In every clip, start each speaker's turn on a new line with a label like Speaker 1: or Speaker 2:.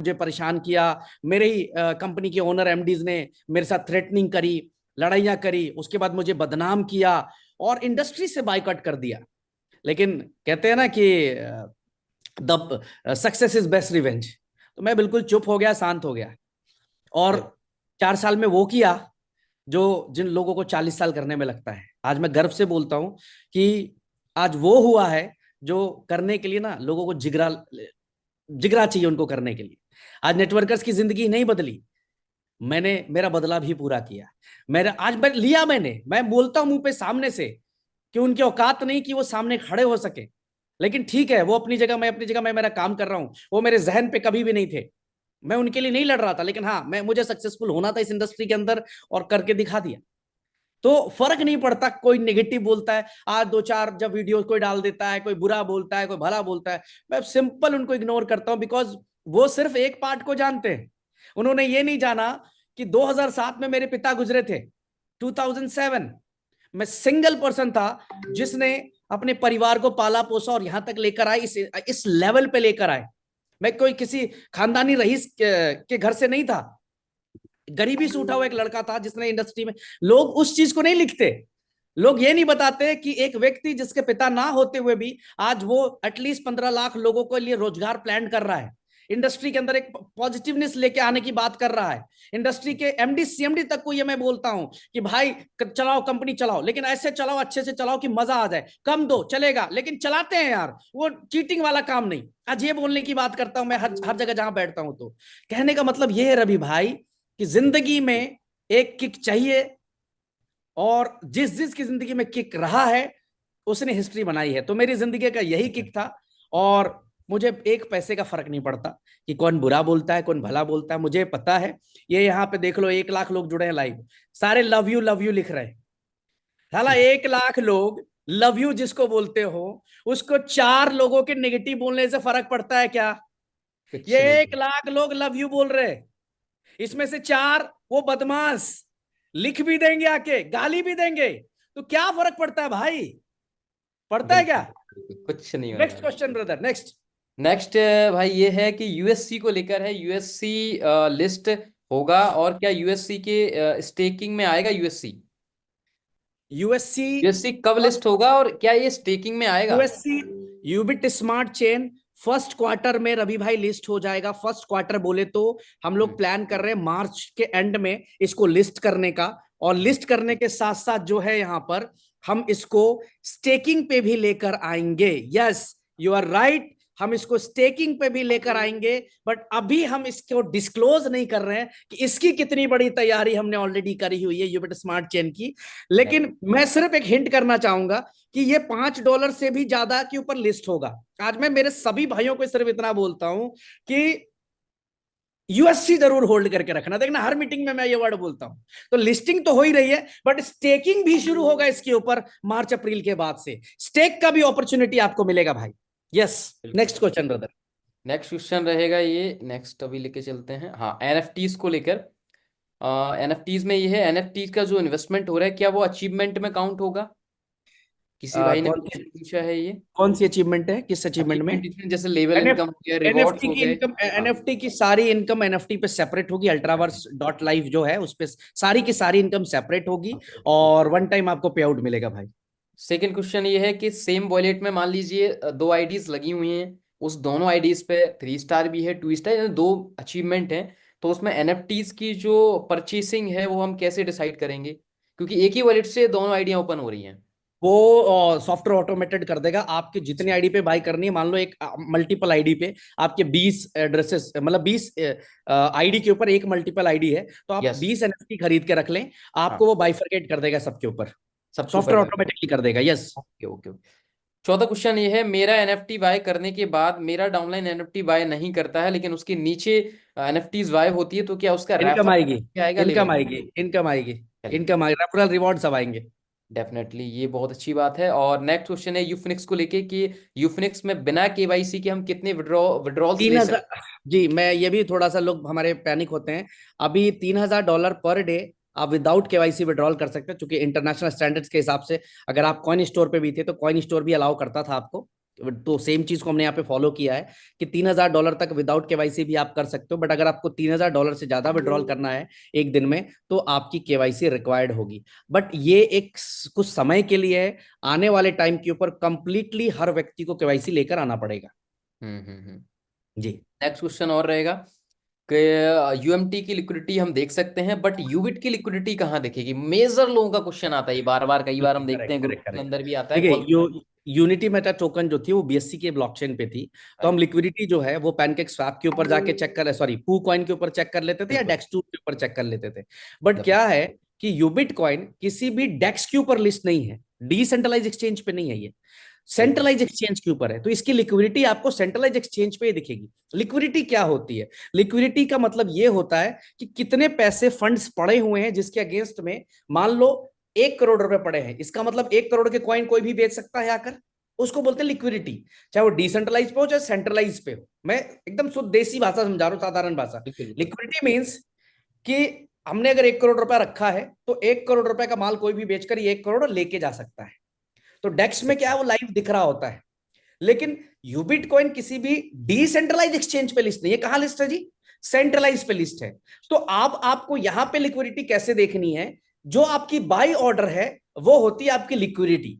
Speaker 1: मुझे परेशान किया, मेरे ही कंपनी के ओनर एमडीज ने मेरे साथ थ्रेटनिंग करी, लड़ाइयां करी, उसके बाद मुझे बदनाम किया और इंडस्ट्री से बाइकआउट कर दिया। लेकिन कहते हैं ना कि the success is best revenge. तो मैं बिल्कुल चुप हो गया, शांत हो गया, और 4 साल में वो किया जो जिन लोगों को 40 साल करने में लगता है। आज मैं गर्व से बोलता हूं कि आज वो हुआ है जो करने के लिए ना लोगों को जिगरा जिगरा चाहिए उनको करने के लिए। आज नेटवर्कर्स की जिंदगी नहीं बदली, मैंने मेरा बदला भी पूरा किया। मेरा आज मैं बोलता हूं मुंह पे सामने से कि उनकी औकात नहीं कि वो सामने खड़े हो सके, लेकिन ठीक है, वो अपनी जगह, मैं अपनी जगह, मैं मेरा काम कर रहा हूं। वो मेरे जहन पे कभी भी नहीं थे, मैं उनके लिए नहीं लड़ रहा था, लेकिन हाँ, मुझे सक्सेसफुल होना था इस इंडस्ट्री के अंदर और करके दिखा दिया। तो फर्क नहीं पड़ता कोई नेगेटिव बोलता है, आज 2-4 जब वीडियो कोई डाल देता है, कोई बुरा बोलता है, कोई भला बोलता है, मैं सिंपल उनको इग्नोर करता हूं, बिकॉज वो सिर्फ एक पार्ट को जानते हैं। उन्होंने ये नहीं जाना कि 2007 में मेरे पिता गुजरे थे। 2007 मैं सिंगल पर्सन था जिसने अपने परिवार को पाला पोसा और यहां तक लेकर आए, इस लेवल पे लेकर आए। मैं कोई किसी खानदानी रईस के घर से नहीं था, गरीबी से उठा हुआ एक लड़का था जिसने इंडस्ट्री में। लोग उस चीज को नहीं लिखते, लोग ये नहीं बताते कि एक व्यक्ति जिसके पिता ना होते हुए भी आज वो एटलीस्ट 15 लाख लोगों के लिए रोजगार प्लान कर रहा है, इंडस्ट्री के अंदर एक पॉजिटिवनेस लेके आने की बात कर रहा है। इंडस्ट्री के एमडी सीएमडी तक को ये मैं बोलता हूं कि भाई चलाओ, कंपनी चलाओ, लेकिन ऐसे चलाओ, अच्छे से चलाओ कि मजा आ जाए। कम दो चलेगा, लेकिन चलाते हैं यार, वो चीटिंग वाला काम नहीं। आज ये बोलने की बात करता हूं मैं हर जगह जहां बैठता हूं। तो कहने का मतलब ये है रवि भाई कि जिंदगी में एक किक चाहिए, और जिस जिस की जिंदगी में किक रहा है उसने हिस्ट्री बनाई है। तो मेरी जिंदगी का यही किक था, और मुझे एक पैसे का फर्क नहीं पड़ता कि कौन बुरा बोलता है, कौन भला बोलता है, मुझे पता है। ये यहाँ पे देख लो, 1 लाख लोग जुड़े हैं लाइव, सारे लव यू लिख रहे हैं। साला 1 लाख लोग लव यू जिसको बोलते हो, उसको 4 लोगों के नेगेटिव बोलने से फर्क पड़ता है क्या?
Speaker 2: कुछ
Speaker 1: ये
Speaker 2: नहीं।
Speaker 1: 1 लाख लोग लव यू बोल रहे हैं, इसमें से 4 वो बदमाश लिख भी देंगे, आके गाली भी देंगे, तो क्या फर्क पड़ता है भाई? पड़ता है क्या?
Speaker 2: बिल्कुल बिल्कुल, कुछ नहीं होने
Speaker 1: नेक्स्ट
Speaker 2: वाला।
Speaker 1: Question brother, next.
Speaker 2: नेक्स्ट भाई ये है कि यूएससी को लेकर है, यूएससी लिस्ट होगा, और क्या यूएससी के स्टेकिंग में आएगा? यूएससी
Speaker 1: यूएससी
Speaker 2: यूएससी कब लिस्ट होगा और क्या ये स्टेकिंग में आएगा?
Speaker 1: USC Ubit smart chain first quarter में रवि भाई लिस्ट हो जाएगा। फर्स्ट क्वार्टर बोले तो हम लोग प्लान कर रहे हैं मार्च के एंड में इसको लिस्ट करने का, और लिस्ट करने के साथ साथ जो है यहाँ पर हम इसको स्टेकिंग पे भी लेकर आएंगे। यस, यू आर राइट, हम इसको स्टेकिंग पे भी लेकर आएंगे, बट अभी हम इसको डिस्क्लोज नहीं कर रहे हैं कि इसकी कितनी बड़ी तैयारी हमने ऑलरेडी करी हुई है यूबिट स्मार्ट चेन की। लेकिन मैं सिर्फ एक हिंट करना चाहूंगा कि ये $5 से भी ज्यादा के ऊपर लिस्ट होगा। आज मैं मेरे सभी भाइयों को सिर्फ इतना बोलता हूं कि यूएससी जरूर होल्ड करके रखना। देखना हर मीटिंग में मैं ये वर्ड बोलता हूं। तो लिस्टिंग तो हो ही रही है, बट स्टेकिंग भी शुरू होगा इसके ऊपर मार्च अप्रैल के बाद से। स्टेक का भी अपॉर्चुनिटी आपको मिलेगा भाई। Yes, next question brother.
Speaker 2: Next question रहेगा ये, नेक्स्ट अभी लेके चलते हैं। हाँ, एनएफटीज को लेकर। एनएफटीज में ये है, एनएफटीज का जो इन्वेस्टमेंट हो रहा है क्या वो अचीवमेंट में काउंट होगा? किसी भाई ने
Speaker 1: कौन
Speaker 2: पूछा है ये।
Speaker 1: कौन सी अचीवमेंट है, किस अचीवमेंट में?
Speaker 2: अचीवमेंट इसमें जैसे लेवल
Speaker 1: एनएफ
Speaker 2: इनकम हो गया, रिवॉर्ड्स
Speaker 1: एनएफटी
Speaker 2: हो
Speaker 1: की
Speaker 2: गए।
Speaker 1: इनकम,
Speaker 2: हाँ।
Speaker 1: एनएफटी की सारी इनकम एनएफटी पे सेपरेट होगी। अल्ट्रावर्स डॉट लाइव जो है उस पे सारी की सारी इनकम सेपरेट होगी, और वन टाइम आपको पे आउट मिलेगा भाई।
Speaker 2: सेकेंड क्वेश्चन ये है कि सेम वॉलेट में मान लीजिए दो आईडीज लगी हुई हैं, उस दोनों आईडीज पे 3 स्टार भी है, 2 स्टार, दो अचीवमेंट हैं, तो उसमें एनएफटीज की जो परचेसिंग है वो हम कैसे डिसाइड करेंगे, क्योंकि एक ही वॉलेट से दोनों आईडियां ओपन हो रही हैं।
Speaker 1: वो सॉफ्टवेयर ऑटोमेटेड कर देगा। आपके जितने आईडी पे बाय करनी है, मान लो एक मल्टीपल आईडी पे आपके 20 एड्रेसेस, मतलब 20 आईडी के ऊपर एक मल्टीपल आईडी है, तो आप
Speaker 2: यस।
Speaker 1: 20 एनएफटी खरीद के रख लें,
Speaker 2: हाँ,
Speaker 1: आपको वो बाइफरकेट कर देगा सबके ऊपर।
Speaker 2: सबके ऊपर
Speaker 1: सॉफ्टवेयर
Speaker 2: कर।
Speaker 1: ऑटोमेटिकली कर देगा। यस।
Speaker 2: Okay okay. चौथा क्वेश्चन ये है, मेरा एनएफटी बाय करने के बाद मेरा डाउनलाइन एनएफटी बाय नहीं करता है, लेकिन उसके नीचे एनएफटीज बाय होती है, तो क्या उसका
Speaker 1: इनकम
Speaker 2: रेफर
Speaker 1: आएगी,
Speaker 2: क्या आएगा?
Speaker 1: Income
Speaker 2: level.
Speaker 1: आएगी, इनकम आएगी,
Speaker 2: चलिए,
Speaker 1: इनकम आएगी, रेफरल रिवॉर्ड सब आएंगे।
Speaker 2: डेफिनेटली ये बहुत अच्छी बात है। और नेक्स्ट क्वेश्चन है यूफिनिक्स को लेके कि यूफिनिक्स में बिना केवाईसी के हम कितने विड्रॉल्स
Speaker 1: तीन
Speaker 2: ले
Speaker 1: हजार
Speaker 2: सकते
Speaker 1: जी, मैं ये भी थोड़ा सा लोग हमारे पैनिक होते हैं। अभी $3,000 पर डे आप विदाउट केवाईसी विड्रॉल कर सकते हैं, क्योंकि इंटरनेशनल स्टैंडर्ड्स के हिसाब से अगर आप कॉइन स्टोर पे भी थे तो कॉइन स्टोर भी अलाउ करता था आपको। तो सेम चीज को हमने यहाँ पे फॉलो किया है कि $3,000 तक विदाउट केवाईसी भी आप कर सकते हो, बट अगर आपको $3,000 से ज्यादा विड्रॉल करना है एक दिन में तो आपकी केवाईसी रिक्वायर्ड होगी। बट ये एक कुछ समय के लिए है, आने वाले टाइम के ऊपर कंप्लीटली हर व्यक्ति को केवाईसी लेकर आना पड़ेगा। जी।
Speaker 2: नेक्स्ट क्वेश्चन और रहेगा कि यूएमटी की लिक्विडिटी हम देख सकते हैं, बट यूबिट की लिक्विडिटी कहाँ दिखेगी? मेजर लोगों का क्वेश्चन आता है बार बार, कई बार हम देखते हैं
Speaker 1: करेक्ट
Speaker 2: ग्रुप
Speaker 1: करेक्ट
Speaker 2: के
Speaker 1: करेक्ट।
Speaker 2: अंदर भी आता है
Speaker 1: देखिए
Speaker 2: कॉल।
Speaker 1: यूनिटी मेटा टोकन जो थी वो बीएससी के ब्लॉकचेन पे थी, तो हम लिक्विडिटी जो है वो पैनकेक स्वैप के ऊपर जाके चेक कर, सॉरी पू कॉइन के ऊपर चेक कर लेते थे या
Speaker 2: बिल्कुल।
Speaker 1: डेक्स टू के ऊपर चेक कर लेते थे। बट क्या है कि यूबिट कॉइन किसी भी डेक्स के ऊपर लिस्ट नहीं है, डिसेंट्रलाइज एक्सचेंज पे नहीं है, ये
Speaker 2: बिल्कुल।
Speaker 1: सेंट्रलाइज एक्सचेंज के ऊपर है, तो इसकी लिक्विडिटी आपको सेंट्रलाइज एक्सचेंज पे ही दिखेगी। लिक्विडिटी क्या होती है? लिक्विडिटी का मतलब ये होता है कि कितने पैसे फंड्स पड़े हुए हैं जिसके अगेंस्ट में मान लो 1 करोड़ रुपए पड़े हैं, इसका मतलब 1 करोड़ के कॉइन कोई भी बेच सकता है आकर, उसको बोलते हैं लिक्विडिटी। चाहे वो डिसेंट्रलाइज पे हो चाहे सेंट्रलाइज पे हो, मैं एकदम शुद्ध देसी भाषा समझा रहा हूँ, साधारण भाषा।
Speaker 2: बिल्कुल।
Speaker 1: लिक्विडिटी मीन्स कि हमने अगर 1 करोड़ रुपया रखा है तो 1 करोड़ रुपए का माल कोई भी बेचकर ये 1 करोड़ लेके जा सकता है। तो डेक्स में क्या है, वो लाइव दिख रहा होता है। लेकिन यूबिट कॉइन किसी भी डिसेंट्रलाइज एक्सचेंज पे लिस्ट नहीं है। कहां लिस्ट है जी? सेंट्रलाइज पे लिस्ट है। तो आपको यहां पे लिक्विडिटी कैसे देखनी है? जो आपकी बाई ऑर्डर है वो होती है आपकी लिक्विडिटी।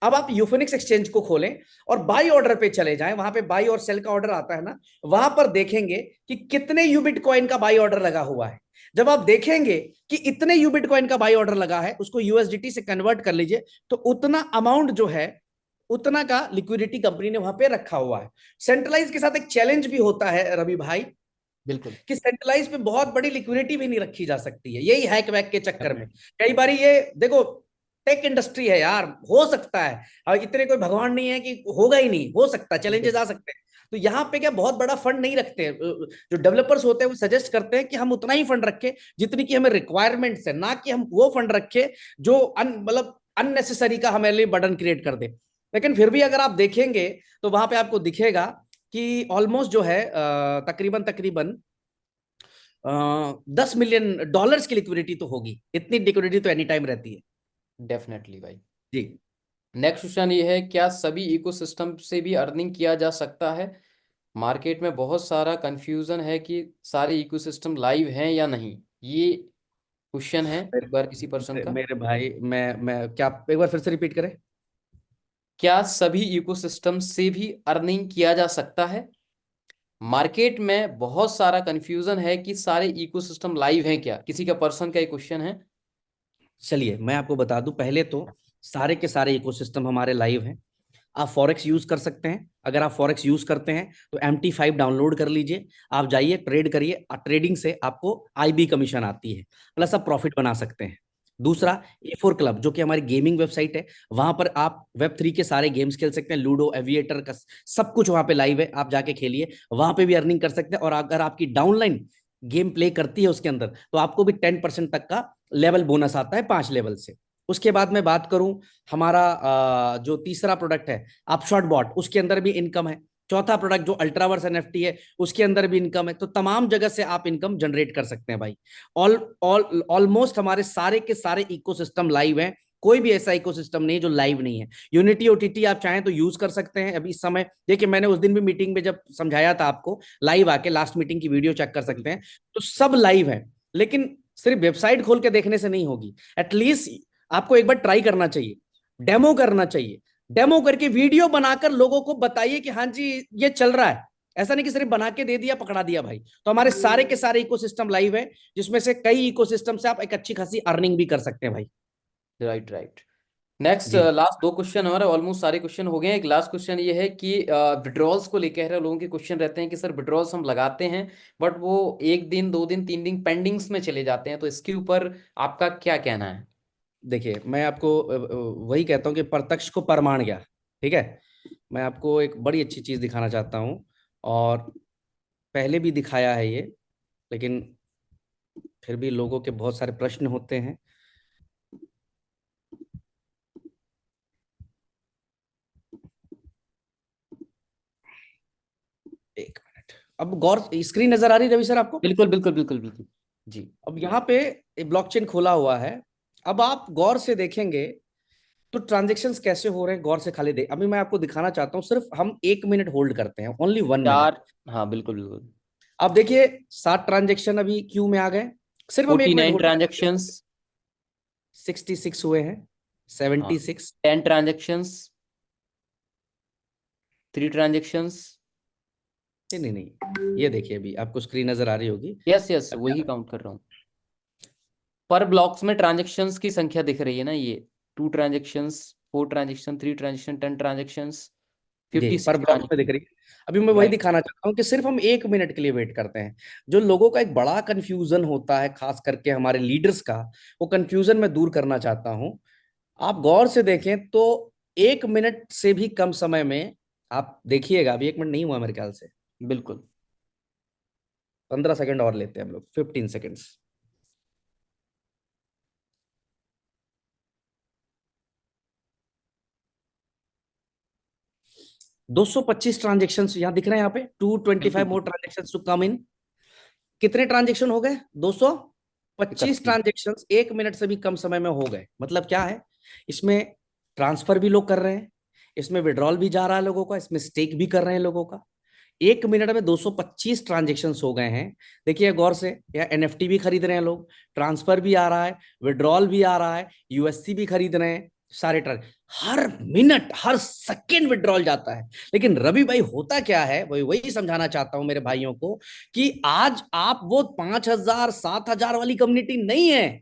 Speaker 1: अब आप यूफोनिक्स एक्सचेंज को खोलें और बाई ऑर्डर पे चले जाएं, वहां पे बाई और सेल का ऑर्डर आता है ना, वहां पर देखेंगे कि कितने यूबिट कॉइन का बाई ऑर्डर लगा हुआ है। जब आप देखेंगे कि इतने यूबिट कॉइन का बाई ऑर्डर लगा है, उसको यूएसडीटी से कन्वर्ट कर लीजिए, तो उतना अमाउंट जो है उतना का लिक्विडिटी कंपनी ने वहां पे रखा हुआ है। सेंट्रलाइज के साथ एक चैलेंज भी होता है रवि भाई,
Speaker 2: बिल्कुल।
Speaker 1: कि सेंट्रलाइज पे बहुत बड़ी लिक्विडिटी भी नहीं रखी जा सकती है, यही हैक वैक के चक्कर में।
Speaker 2: Definitely.
Speaker 1: कई बार ये देखो, टेक इंडस्ट्री है यार, हो सकता है, और इतने कोई भगवान नहीं है कि होगा ही नहीं, हो सकता है, चैलेंजेस
Speaker 2: बिल्कुल।
Speaker 1: आ सकते हैं। तो यहाँ पे क्या बहुत बड़ा फंड नहीं रखते हैं, जो डेवलपर्स होते हैं वो सजेस्ट करते हैं कि हम उतना ही फंड रखें जितनी की हमें रिक्वायरमेंट्स है, ना कि हम वो फंड रखें जो मतलब अननेसेसरी का हमारे लिए बर्डन क्रिएट कर दे। लेकिन फिर भी अगर आप देखेंगे तो वहां पे आपको दिखेगा कि ऑलमोस्ट जो है तकरीबन तकरीबन $10 मिलियन की लिक्विडिटी तो होगी, इतनी लिक्विडिटी तो एनी टाइम रहती है।
Speaker 2: डेफिनेटली भाई।
Speaker 1: जी।
Speaker 2: नेक्स्ट क्वेश्चन ये है, क्या सभी इकोसिस्टम से भी अर्निंग किया जा सकता है? मार्केट में बहुत सारा कंफ्यूजन है कि सारे इकोसिस्टम लाइव हैं या नहीं, ये क्वेश्चन है एक बार किसी पर्सन का।
Speaker 1: मेरे भाई, मैं क्या, एक बार फिर से रिपीट करें।
Speaker 2: क्या सभी इकोसिस्टम से भी अर्निंग किया जा सकता है? मार्केट में बहुत सारा कंफ्यूजन है कि सारे इकोसिस्टम लाइव हैं क्या, किसी का पर्सन का एक क्वेश्चन है।
Speaker 1: चलिए मैं आपको बता दूं, पहले तो सारे के सारे इकोसिस्टम हमारे लाइव हैं। आप फॉरेक्स यूज कर सकते हैं, अगर आप फॉरेक्स यूज करते हैं तो MT5 डाउनलोड कर लीजिए, आप जाइए ट्रेड करिए, ट्रेडिंग से आपको IB कमीशन आती है, प्लस आप प्रॉफिट बना सकते हैं। दूसरा, A4 क्लब जो कि हमारी गेमिंग वेबसाइट है, वहां पर आप Web3 के सारे गेम्स खेल सकते हैं, लूडो, एविएटर का सब कुछ वहां पे लाइव है, आप जाके खेलिए, वहां पे भी अर्निंग कर सकते हैं। और अगर आपकी डाउनलाइन गेम प्ले करती है उसके अंदर, तो आपको भी 10% तक का लेवल बोनस आता है 5 लेवल से। उसके बाद मैं बात करूं, हमारा जो तीसरा प्रोडक्ट है अपशॉट बॉट, उसके अंदर भी इनकम है। चौथा प्रोडक्ट जो अल्ट्रावर्स NFT है, उसके अंदर भी इनकम है। तो तमाम जगह से आप इनकम जनरेट कर सकते हैं भाई। ऑलमोस्ट हमारे सारे के सारे इकोसिस्टम लाइव हैं, कोई भी ऐसा इकोसिस्टम नहीं है जो लाइव नहीं है। यूनिटी OTT आप चाहें तो यूज कर सकते हैं। अभी इस समय देखिए, मैंने उस दिन भी मीटिंग में जब समझाया था आपको, लाइव आके लास्ट मीटिंग की वीडियो चेक कर सकते हैं, तो सब लाइव है। लेकिन सिर्फ वेबसाइट खोल के देखने से नहीं होगी, एटलीस्ट आपको एक बार ट्राई करना चाहिए, डेमो करना चाहिए। डेमो करके वीडियो बनाकर लोगों को बताइए कि हाँ जी ये चल रहा है, ऐसा नहीं कि सिर्फ बना के दे दिया पकड़ा दिया भाई। तो हमारे सारे के सारे इकोसिस्टम लाइव है, जिसमें से कई इकोसिस्टम से आप एक अच्छी खासी अर्निंग भी कर सकते हैं भाई।
Speaker 2: Right right. नेक्स्ट
Speaker 1: जी।
Speaker 2: लास्ट दो क्वेश्चन हमारे ऑलमोस्ट सारे क्वेश्चन हो गए हैं। एक लास्ट क्वेश्चन ये है कि विड्रॉल्स को लेकर लोगों के क्वेश्चन रहते हैं कि सर विड्रॉल्स हम लगाते हैं बट वो 1 दिन 2 दिन 3 दिन पेंडिंग्स में चले जाते हैं, तो इसके ऊपर आपका क्या कहना है?
Speaker 1: देखिए मैं आपको वही कहता हूँ कि प्रत्यक्ष को प्रमाण ज्ञान, ठीक है। मैं आपको एक बड़ी अच्छी चीज दिखाना चाहता हूँ, और पहले भी दिखाया है ये, लेकिन फिर भी लोगों के बहुत सारे प्रश्न होते हैं। एक मिनट, अब गौर, स्क्रीन नजर आ रही है रवि सर आपको?
Speaker 2: बिल्कुल बिल्कुल बिल्कुल बिल्कुल। जी।
Speaker 1: अब यहाँ पे ब्लॉकचेन खोला हुआ है, अब आप गौर से देखेंगे तो ट्रांजेक्शंस कैसे हो रहे हैं गौर से खाली देख, अभी मैं आपको दिखाना चाहता हूँ, सिर्फ हम 1 मिनट होल्ड करते हैं, ओनली 1 मिनट।
Speaker 2: चार। हाँ बिल्कुल बिल्कुल।
Speaker 1: अब देखिए 7 ट्रांजेक्शन अभी क्यू में आ गए, सिर्फ हम 1 मिनट
Speaker 2: 49
Speaker 1: होल्ड करेंगे।
Speaker 2: ट्रांजेक्शंस।
Speaker 1: 66 हुए हैं,
Speaker 2: हाँ।
Speaker 1: 76।
Speaker 2: 10 ट्रांजेक्शंस। 3 ट्रांजेक्शंस।
Speaker 1: नहीं नहीं नहीं, ये देखिए अभी आपको स्क्रीन नजर आ रही होगी।
Speaker 2: यस यस, वही काउंट कर रहा हूँ। पर ब्लॉक्स में ट्रांजेक्शन्स की संख्या दिख रही है ना ये। 2 ट्रांजेक्शन्स, 4 ट्रांजेक्शन, 3 ट्रांजेक्शन, 10 ट्रांजेक्शंस,
Speaker 1: जी, पर
Speaker 2: 56
Speaker 1: ब्लॉक्स में दिख
Speaker 2: ट्रांजेक्शन।
Speaker 1: रही है। अभी मैं वही
Speaker 2: राइट।
Speaker 1: दिखाना चाहता हूँ कि सिर्फ हम 1 मिनट के लिए वेट करते हैं। जो लोगों का एक बड़ा कंफ्यूजन होता है, खास करके हमारे लीडर्स का, वो कंफ्यूजन मैं दूर करना चाहता हूँ। आप गौर से देखें तो 1 मिनट से भी कम समय में, आप देखिएगा अभी 1 मिनट नहीं हुआ मेरे ख्याल से,
Speaker 2: बिल्कुल।
Speaker 1: 15 सेकंड और लेते हैं हम लोग, 15 सेकेंड्स। 225 ट्रांजेक्शन यहाँ दिख रहे हैं, यहाँ पे 225
Speaker 2: बिल्कुल।
Speaker 1: मोर ट्रांजेक्शन टू कम इन। कितने ट्रांजेक्शन हो गए? 225
Speaker 2: 31।
Speaker 1: ट्रांजेक्शन 1 मिनट से भी कम समय में हो गए। मतलब क्या है, इसमें ट्रांसफर भी लोग कर रहे हैं, इसमें विड्रॉल भी जा रहा है लोगों का, इसमें स्टेक भी कर रहे हैं लोगों का। 1 मिनट में 225 ट्रांजेक्शन हो गए हैं। देखिए गौर से, या एनएफटी भी खरीद रहे हैं लोग, ट्रांसफर भी आ रहा है, विड्रॉल भी आ रहा है, यूएससी भी खरीद रहे हैं, सारे ट्रांस, हर मिनट हर सेकेंड विड्रॉल जाता है। लेकिन रवि भाई होता क्या है, वही वही समझाना चाहता हूं मेरे भाइयों को, कि आज आप वो 5,000 7,000 वाली कम्युनिटी नहीं है,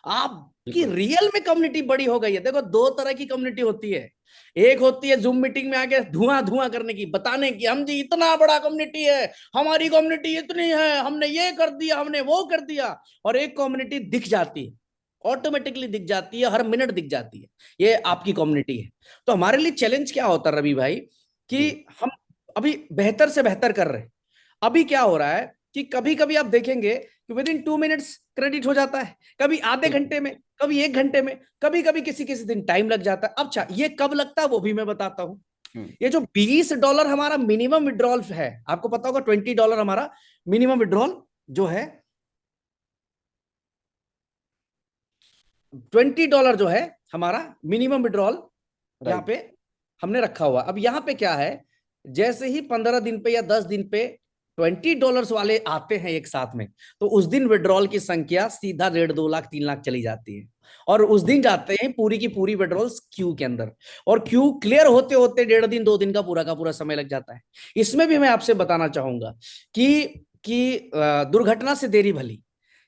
Speaker 1: आपकी
Speaker 2: बिल्कुल।
Speaker 1: रियल में कम्युनिटी बड़ी हो गई है। देखो दो तरह की कम्युनिटी होती है, एक होती है जूम मीटिंग में आके धुआं धुआं करने की, बताने की हम जी इतना बड़ा कम्युनिटी है, हमारी कम्युनिटी इतनी है, हमने ये कर दिया, हमने वो कर दिया। और एक कम्युनिटी दिख जाती है, ऑटोमेटिकली दिख जाती है, हर मिनट दिख जाती है, ये आपकी कम्युनिटी है। तो हमारे लिए चैलेंज क्या होता है रवि भाई, कि
Speaker 2: जी।
Speaker 1: हम अभी बेहतर से बेहतर कर रहे हैं। अभी क्या हो रहा है कि कभी कभी आप देखेंगे कि विद इन 2 मिनट्स क्रेडिट हो जाता है, कभी आधे
Speaker 2: बिल्कुल।
Speaker 1: घंटे में, कभी 1 घंटे में, कभी कभी किसी किसी दिन टाइम लग जाता है। अच्छा ये कब लगता है वो भी मैं बताता हूँ।
Speaker 2: हम्म।
Speaker 1: ये जो $20 हमारा मिनिमम विड्रॉल है, आपको पता होगा $20 हमारा मिनिमम विड्रॉल जो है, $20 जो है हमारा मिनिमम विड्रॉल यहाँ
Speaker 2: राइट।
Speaker 1: पे हमने रखा हुआ। अब यहाँ पे क्या है, जैसे ही 15 दिन पे या 10 दिन पे $20 वाले आते हैं एक साथ में, तो उस दिन विड्रॉल की संख्या सीधा 1.5 2 लाख 3 लाख चली जाती है। और उस दिन जाते हैं पूरी की पूरी विड्रॉल्स क्यू के अंदर, और क्यू क्लियर होते होते 1.5 दिन 2 दिन का पूरा समय लग जाता है। इसमें भी मैं आपसे बताना चाहूंगा कि दुर्घटना से देरी भली,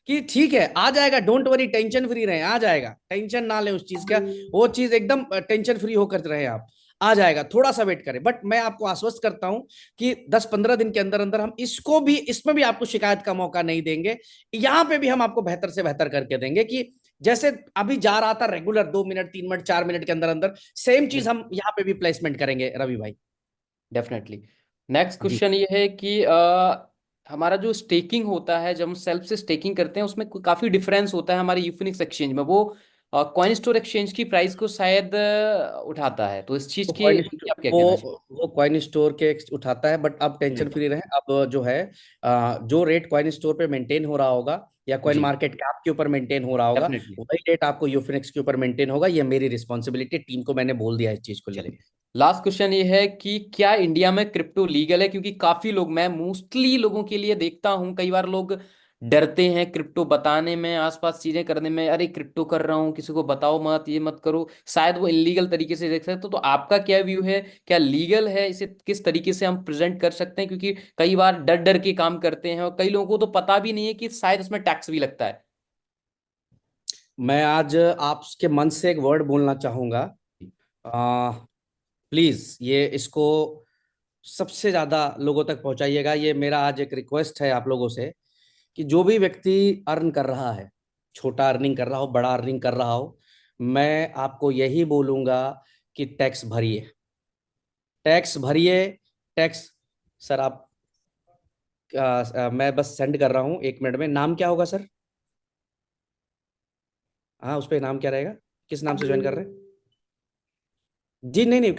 Speaker 1: कि ठीक है आ जाएगा, डोंट वरी, टेंशन फ्री रहे, आ जाएगा, टेंशन ना ले उस चीज का, वो चीज एकदम टेंशन फ्री होकर रहे आप, आ जाएगा, थोड़ा सा वेट करें। बट मैं आपको आश्वस्त करता हूं कि 10 15 दिन के अंदर अंदर हम इसको भी, इसमें भी आपको शिकायत का मौका नहीं देंगे। यहां पे भी हम आपको बेहतर से बेहतर करके देंगे, कि जैसे अभी जा रहा था रेगुलर 2 मिनट 3 मिनट 4 मिनट के अंदर अंदर, सेम चीज हम यहाँ पे भी प्लेसमेंट करेंगे रवि भाई।
Speaker 2: डेफिनेटली। नेक्स्ट
Speaker 1: जी,
Speaker 2: क्वेश्चन ये है कि हमारा जो स्टेकिंग होता है, जब हम सेल्फ से स्टेकिंग करते हैं उसमें काफी डिफरेंस होता है हमारे यूफिनिक्स एक्सचेंज में। वो कॉइन स्टोर एक्सचेंज की प्राइस को शायद उठाता है, तो इस चीज
Speaker 1: वो
Speaker 2: के
Speaker 1: कॉइन
Speaker 2: लिए आप क्या
Speaker 1: वो
Speaker 2: कहना चाहेंगे?
Speaker 1: वो कॉइन स्टोर के उठाता है, बट अब टेंशन
Speaker 2: बिल्कुल।
Speaker 1: फ्री रहें। अब जो है जो रेट कॉइन स्टोर पे मेंटेन हो रहा होगा, या कॉइन
Speaker 2: जी।
Speaker 1: मार्केट कैप के ऊपर मेंटेन हो रहा होगा,
Speaker 2: डेफिनेटली।
Speaker 1: वही रेट आपको यूफिनिक्स के ऊपर मेंटेन होगा। ये मेरी रिस्पॉन्सिबिलिटी, टीम को मैंने बोल दिया इस चीज को लेके।
Speaker 2: चलिए। लास्ट क्वेश्चन ये है कि क्या इंडिया में क्रिप्टो लीगल है? क्योंकि काफी लोग, मैं मोस्टली लोगों के लिए देखता हूँ, कई बार लोग डरते हैं क्रिप्टो बताने में, आसपास चीजें करने में, अरे क्रिप्टो कर रहा हूँ किसी को बताओ मत, ये मत करो, शायद वो इलीगल तरीके से देख सकते। तो आपका क्या व्यू है, क्या लीगल है? इसे किस तरीके से हम प्रेजेंट कर सकते हैं? क्योंकि कई बार डर डर के काम करते हैं और कई लोगों को तो पता भी नहीं है कि शायद उसमें टैक्स भी लगता है।
Speaker 1: मैं आज आपके मन से एक वर्ड बोलना चाहूंगा, प्लीज ये इसको सबसे ज्यादा लोगों तक पहुंचाइएगा। ये मेरा आज एक रिक्वेस्ट है आप लोगों से, कि जो भी व्यक्ति अर्न कर रहा है, छोटा अर्निंग कर रहा हो, बड़ा अर्निंग कर रहा हो, मैं आपको यही बोलूंगा कि टैक्स भरिए, टैक्स भरिए, टैक्स। सर आप मैं बस सेंड कर रहा हूँ, 1 मिनट में। नाम क्या होगा सर? हाँ उस पर नाम क्या रहेगा, किस नाम से ज्वाइन कर रहे हैं? जी नहीं नहीं,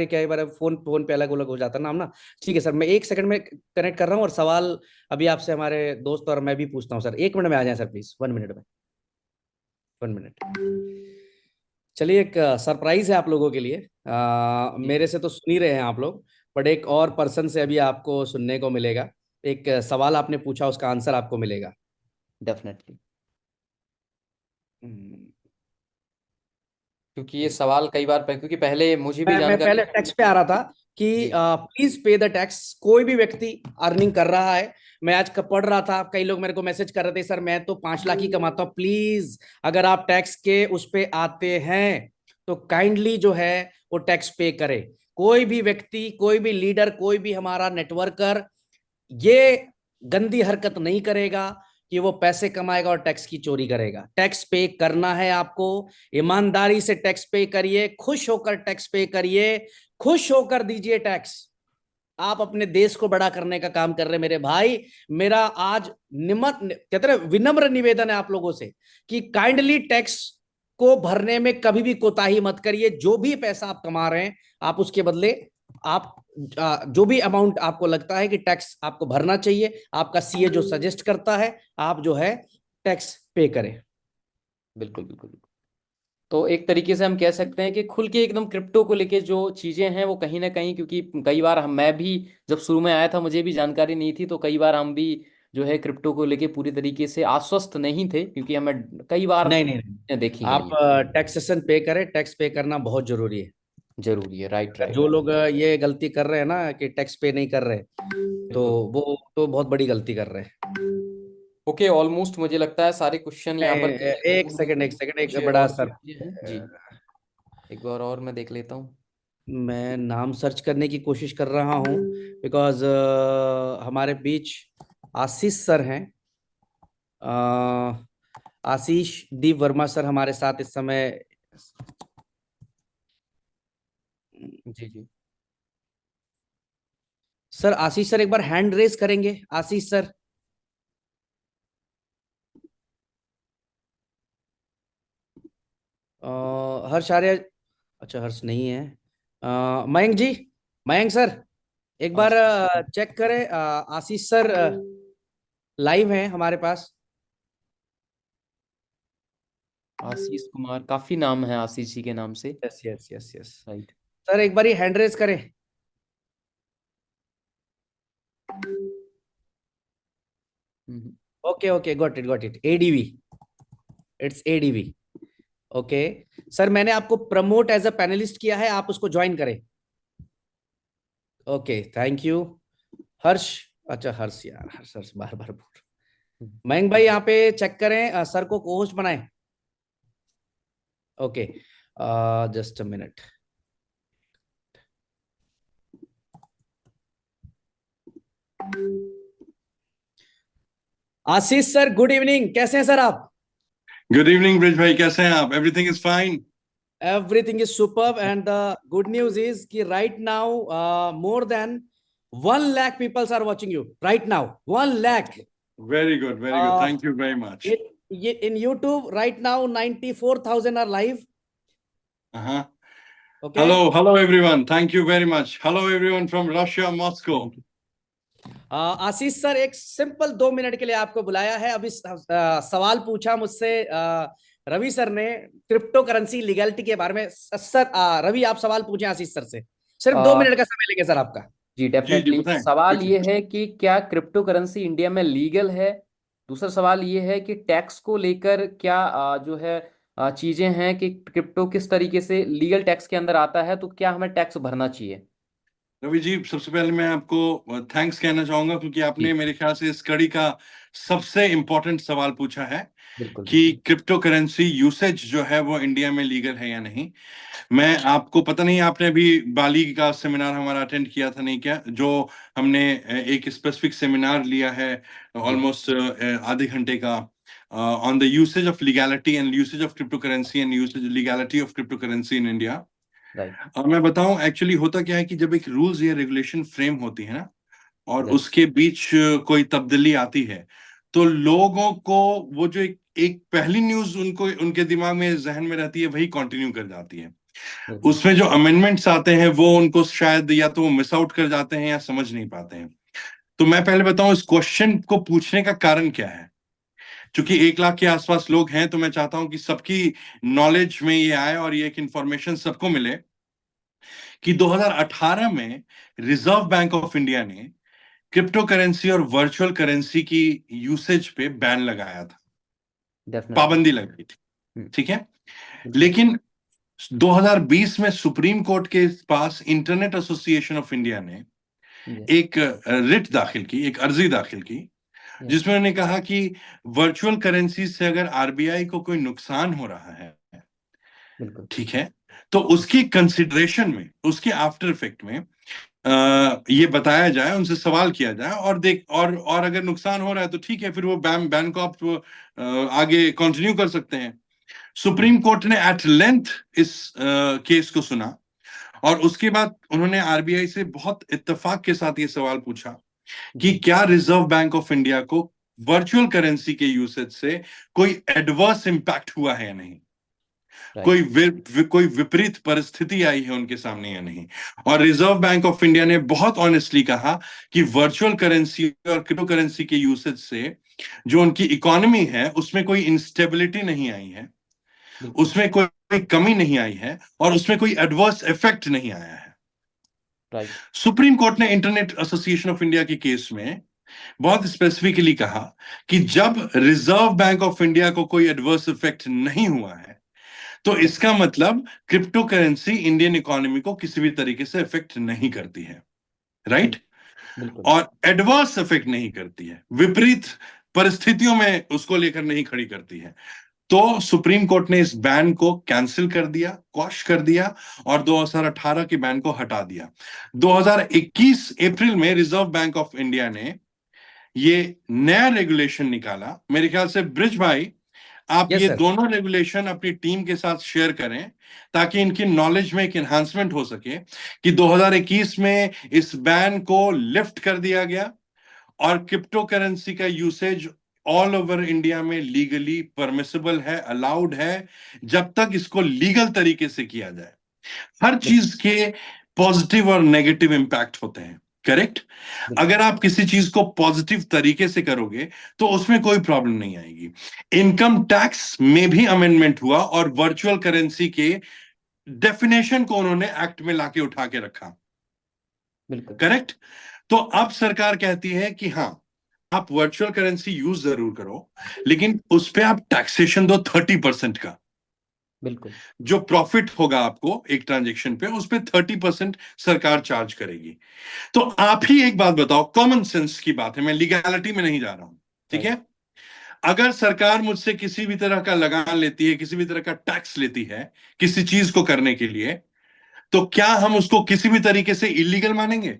Speaker 1: कई बार फोन फोन पे अलग अलग हो जाता है नाम ना। ठीक है सर, मैं 1 सेकंड में कनेक्ट कर रहा हूँ, और सवाल अभी आपसे हमारे दोस्त और मैं भी पूछता हूँ सर। 1 मिनट में आ जाए सर, प्लीज, 1 मिनट में, 1 मिनट। चलिए, एक सरप्राइज है आप लोगों के लिए। मेरे से तो सुन ही रहे हैं आप लोग, बट एक और पर्सन से अभी आपको सुनने को मिलेगा। एक सवाल आपने पूछा, उसका आंसर आपको मिलेगा।
Speaker 2: डेफिनेटली।
Speaker 1: हम्म,
Speaker 2: क्योंकि ये सवाल कई बार क्योंकि पहले मुझे भी
Speaker 1: मैं
Speaker 2: जानकारी।
Speaker 1: पहले टैक्स पे आ रहा था कि
Speaker 2: जी
Speaker 1: प्लीज पे द टैक्स। कोई भी व्यक्ति अर्निंग कर रहा है, मैं आज पढ़ रहा था, कई लोग मेरे को मैसेज कर रहे थे, सर मैं तो 5 लाख ही कमाता हूँ, प्लीज अगर आप टैक्स के उस पे आते हैं तो काइंडली जो है वो टैक्स पे करे। कोई भी व्यक्ति, कोई भी लीडर, कोई भी हमारा नेटवर्कर ये गंदी हरकत नहीं करेगा कि वो पैसे कमाएगा और टैक्स की चोरी करेगा। टैक्स पे करना है आपको, ईमानदारी से टैक्स पे करिए, खुश होकर टैक्स पे करिए, खुश होकर दीजिए टैक्स। आप अपने देश को बड़ा करने का काम कर रहे हैं मेरे भाई। मेरा आज कहते हैं विनम्र निवेदन है आप लोगों से कि काइंडली टैक्स को भरने में कभी भी कोताही मत करिए। जो भी पैसा आप कमा रहे हैं, आप उसके बदले आप जो भी अमाउंट आपको लगता है कि टैक्स आपको भरना चाहिए, आपका सीए जो सजेस्ट करता है, आप जो है टैक्स पे करें।
Speaker 2: बिल्कुल बिल्कुल बिल्कुल। तो एक तरीके से हम कह सकते हैं कि खुल के एकदम क्रिप्टो को लेके जो चीजें हैं वो कहीं ना कहीं, क्योंकि कई बार मैं भी जब शुरू में आया था मुझे भी जानकारी नहीं थी, तो कई बार हम भी जो है क्रिप्टो को लेके पूरी तरीके से आश्वस्त नहीं थे, क्योंकि हमें कई बार
Speaker 1: नहीं नहीं नहीं,
Speaker 2: देखी गई
Speaker 1: आप
Speaker 2: है।
Speaker 1: टैक्सेशन पे करें। टैक्स पे करना बहुत जरूरी है।
Speaker 2: जरूरी है, राइट राइट।
Speaker 1: जो लोग ये गलती कर रहे हैं ना कि टैक्स पे नहीं कर रहे, तो
Speaker 2: बिल्कुल।
Speaker 1: वो तो बहुत बड़ी गलती कर रहे हैं।
Speaker 2: ओके, ऑलमोस्ट मुझे लगता है सारे क्वेश्चन यहाँ पर
Speaker 1: एक सेकंड, एक सेकंड,
Speaker 2: कुछ
Speaker 1: एक बड़ा
Speaker 2: और भी
Speaker 1: सर।
Speaker 2: चीजें हैं जी। एक बार और मैं देख लेता हूँ।
Speaker 1: मैं नाम सर्च करने की कोशिश कर रहा हूँ, बिकॉज हमारे बीच आशीष सर हैं। आशीष डी वर्मा सर हमारे साथ इस समय।
Speaker 2: जी जी।
Speaker 1: सर आशीष सर एक बार हैंड रेस करेंगे, आशीष सर। हर्ष आर्य। अच्छा, हर्ष नहीं है। मयंक जी, मयंक सर एक
Speaker 2: हाँ
Speaker 1: बार
Speaker 2: जी।
Speaker 1: चेक करें। आशीष सर लाइव हैं हमारे पास।
Speaker 2: आशीष कुमार, काफी नाम है आशीष जी के नाम से।
Speaker 1: Yes yes yes yes.
Speaker 2: Right.
Speaker 1: Sir एक बार ही हैंड रेस करें। Okay okay, got it got it. ADV, it's ADV. Okay sir, मैंने आपको प्रमोट एज अ पैनलिस्ट किया है, आप उसको ज्वाइन करें। Okay, thank you. हर्ष। अच्छा हर्ष, यार हर्ष हर्ष बार बार बोल। मयंक भाई यहाँ पे चेक करें, सर को कोहोस्ट बनाए। Okay, just a minute. Ashish sir, good evening, कैसे हैं सर आप?
Speaker 3: गुड इवनिंग ब्रिज भाई, कैसे हैं आप? Everything is fine.
Speaker 1: Everything is superb, and the good news is कि right now more than 1 lakh people are watching you right now. 1 lakh.
Speaker 3: Very good, very good,
Speaker 1: Uh,
Speaker 3: thank you very much.
Speaker 1: in YouTube right now 94,000 are live.
Speaker 3: Hello
Speaker 1: Okay.
Speaker 3: Hello everyone, thank you very much. Hello everyone from Russia, Moscow.
Speaker 1: Ashish sir, एक simple 2 minute के लिए आपको बुलाया है। अभी सवाल पूछा मुझसे रवि सर ने क्रिप्टो करेंसी लीगैलिटी के बारे में। सर रवि, आप सवाल पूछे आशीष सर से, सिर्फ 2 मिनट का समय लेंगे सर आपका।
Speaker 2: जी
Speaker 3: जी जी
Speaker 2: डेफिनेटली।
Speaker 3: बताएं
Speaker 2: सवाल
Speaker 3: क्विकली।
Speaker 2: ये है कि क्या क्रिप्टो करेंसी इंडिया में लीगल है। दूसरा सवाल ये है कि टैक्स को लेकर क्या जो है चीजें हैं कि क्रिप्टो किस तरीके से लीगल टैक्स के अंदर आता है, तो क्या हमें टैक्स भरना चाहिए।
Speaker 3: रवि जी, सबसे पहले मैं आपको थैंक्स कहना चाहूंगा क्योंकि आपने
Speaker 2: जी
Speaker 3: मेरे ख्याल से इस कड़ी का सबसे इम्पोर्टेंट सवाल पूछा है
Speaker 2: बिल्कुल
Speaker 3: कि
Speaker 2: बिल्कुल।
Speaker 3: क्रिप्टो करेंसी यूसेज जो है वो इंडिया में लीगल है या नहीं। मैं आपको पता नहीं, आपने अभी बाली का सेमिनार हमारा अटेंड किया था नहीं क्या, जो हमने एक स्पेसिफिक सेमिनार लिया है
Speaker 2: जी
Speaker 3: ऑलमोस्ट आधे घंटे का on the usage of legality and usage of crypto currency and usage legality of crypto currency in India.
Speaker 2: Right
Speaker 3: और मैं बताऊं, एक्चुअली होता क्या है कि जब एक रूल्स या रेगुलेशन फ्रेम होती है ना, और
Speaker 2: राइट।
Speaker 3: उसके बीच कोई तब्दीली आती है, तो लोगों को वो जो एक पहली न्यूज उनको उनके दिमाग में जहन में रहती है वही कंटिन्यू कर जाती है।
Speaker 2: बिल्कुल
Speaker 3: उसमें जो अमेंडमेंट्स आते हैं वो उनको शायद या तो वो मिस आउट कर जाते हैं या समझ नहीं पाते हैं। तो मैं पहले बताऊं इस क्वेश्चन को पूछने का कारण क्या है। चूंकि 1 लाख के आसपास लोग हैं, तो मैं चाहता हूं कि सबकी नॉलेज में ये आए और ये एक इंफॉर्मेशन सबको मिले कि 2018 में रिजर्व बैंक ऑफ इंडिया ने क्रिप्टो करेंसी और वर्चुअल करेंसी की यूसेज पे बैन लगाया था,
Speaker 2: डेफिनेटली
Speaker 3: पाबंदी लगाई थी, ठीक है। लेकिन 2020 में सुप्रीम कोर्ट के पास इंटरनेट एसोसिएशन ऑफ इंडिया ने एक रिट दाखिल की, एक अर्जी दाखिल की, जिसमें उन्होंने कहा कि वर्चुअल करेंसी से अगर आरबीआई को कोई नुकसान हो रहा है, ठीक है, तो उसकी कंसिडरेशन में, उसके आफ्टर इफेक्ट में ये बताया जाए, उनसे सवाल किया जाए और और अगर नुकसान हो रहा है तो ठीक है, फिर वो बैन को आप आगे कंटिन्यू कर सकते हैं। सुप्रीम कोर्ट ने एट लेंथ इस केस को सुना और उसके बाद उन्होंने आरबीआई से बहुत इत्तेफाक के साथ ये सवाल पूछा कि क्या रिजर्व बैंक ऑफ इंडिया को वर्चुअल करेंसी के यूसेज से कोई एडवर्स इंपैक्ट हुआ है या नहीं, कोई विपरीत परिस्थिति आई है उनके सामने या नहीं। और रिजर्व बैंक ऑफ इंडिया ने बहुत ऑनेस्टली कहा कि वर्चुअल करेंसी और क्रिप्टो करेंसी के यूसेज से जो उनकी इकोनॉमी है उसमें कोई इंस्टेबिलिटी नहीं आई है, उसमें कोई कमी नहीं आई है और उसमें कोई एडवर्स इफेक्ट नहीं आया है। सुप्रीम कोर्ट ने इंटरनेट एसोसिएशन ऑफ इंडिया के केस में बहुत स्पेसिफिकली कहा कि जब रिजर्व बैंक ऑफ इंडिया को कोई एडवर्स इफेक्ट नहीं हुआ है तो इसका मतलब क्रिप्टो करेंसी इंडियन इकोनॉमी को किसी भी तरीके से इफेक्ट नहीं करती है, राइट? और एडवर्स इफेक्ट नहीं करती है, विपरीत परिस्थितियों में उसको लेकर नहीं खड़ी करती है। तो सुप्रीम कोर्ट ने इस बैन को कैंसिल कर दिया, क्वॉश कर दिया और 2018 के बैन को हटा दिया। 2021 अप्रैल में रिजर्व बैंक ऑफ इंडिया ने ये नया रेगुलेशन निकाला। मेरे ख्याल से ब्रिज भाई आप ये दोनों रेगुलेशन अपनी टीम के साथ शेयर करें ताकि इनकी नॉलेज में एक एनहांसमेंट हो सके कि 2021 में इस बैन को लिफ्ट कर दिया गया और क्रिप्टो करेंसी का यूसेज ऑल ओवर इंडिया में लीगली परमिसिबल है, अलाउड है, जब तक इसको लीगल तरीके से किया जाए। हर चीज के पॉजिटिव और नेगेटिव इंपैक्ट होते हैं, करेक्ट? अगर आप किसी चीज को पॉजिटिव तरीके से करोगे तो उसमें कोई प्रॉब्लम नहीं आएगी। इनकम टैक्स में भी अमेंडमेंट हुआ और वर्चुअल करेंसी के डेफिनेशन को उन्होंने एक्ट में लाके उठा के रखा, करेक्ट? तो अब सरकार कहती है कि हां, आप वर्चुअल करेंसी यूज जरूर करो, लेकिन उस पर आप टैक्सेशन दो 30% का।
Speaker 2: बिल्कुल,
Speaker 3: जो प्रॉफिट होगा आपको एक ट्रांजेक्शन पे, उस पे 30% सरकार चार्ज करेगी। तो आप ही एक बात बताओ, कॉमन सेंस की बात है, मैं लीगैलिटी में नहीं जा रहा हूं, ठीक है? अगर सरकार मुझसे किसी भी तरह का लगान लेती है, किसी भी तरह का टैक्स लेती है किसी चीज को करने के लिए, तो क्या हम उसको किसी भी तरीके से इलीगल मानेंगे?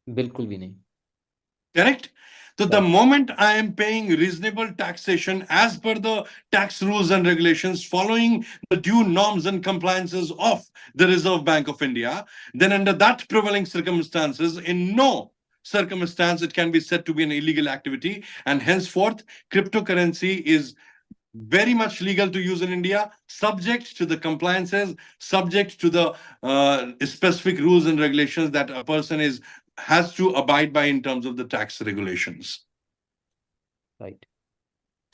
Speaker 2: बिल्कुल भी नहीं,
Speaker 3: correct? So the moment I am paying reasonable taxation as per the tax rules and regulations, following the due norms and compliances of the Reserve Bank of India, then under that prevailing circumstances, in no circumstance it can be said to be an illegal activity, and henceforth cryptocurrency is very much legal to use in India, subject to the compliances, subject to the specific rules and regulations that a person has to abide by in terms of the tax regulations.
Speaker 2: Right.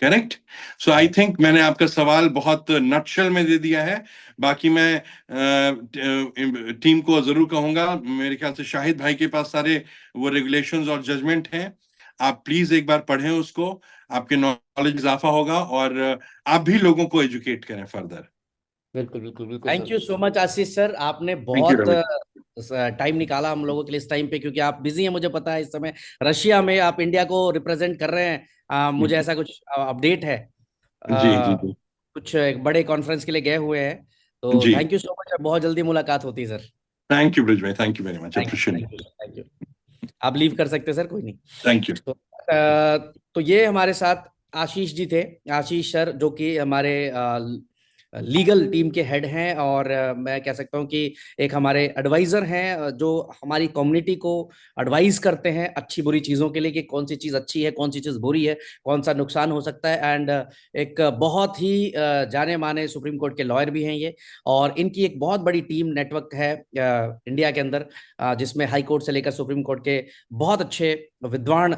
Speaker 3: Correct? So I think मैंने आपका सवाल बहुत nutshell में दे दिया है। बाकी मैं team को जरूर कहूंगा, मेरे ख्याल से शाहिद भाई के पास सारे वो रेगुलेशंस और जजमेंट हैं, आप प्लीज एक बार पढ़ें उसको, आपके नॉलेज इजाफा होगा और आप भी लोगों को एजुकेट करें फर्दर।
Speaker 2: बिल्कुल बिल्कुल बिल्कुल।
Speaker 1: Thank you so much Ashish sir, आपने बहुत टाइम निकाला हम लोगों के लिए इस टाइम पे, क्योंकि आप बिजी हैं, मुझे पता है। इस समय रशिया में आप इंडिया को रिप्रेजेंट कर रहे हैं, मुझे ऐसा कुछ अपडेट है।
Speaker 3: जी।
Speaker 1: कुछ एक बड़े कॉन्फ्रेंस के लिए गए हुए हैं, तो थैंक यू सो मच, बहुत जल्दी मुलाकात होती है सर।
Speaker 3: थैंक यू ब्रिज भाई, thank you very much, appreciate.
Speaker 1: Thank you, आप लीव कर सकते हैं सर, कोई नहीं।
Speaker 3: Thank you.
Speaker 1: तो ये हमारे साथ आशीष जी थे, आशीष सर, जो कि हमारे लीगल टीम के हेड हैं और मैं कह सकता हूं कि एक हमारे एडवाइजर हैं, जो हमारी कम्युनिटी को एडवाइस करते हैं अच्छी बुरी चीज़ों के लिए, कि कौन सी चीज़ अच्छी है, कौन सी चीज़ बुरी है, कौन सा नुकसान हो सकता है। एंड एक बहुत ही जाने माने सुप्रीम कोर्ट के लॉयर भी हैं ये, और इनकी एक बहुत बड़ी टीम नेटवर्क है इंडिया के अंदर, जिसमें हाई कोर्ट से लेकर सुप्रीम कोर्ट के बहुत अच्छे विद्वान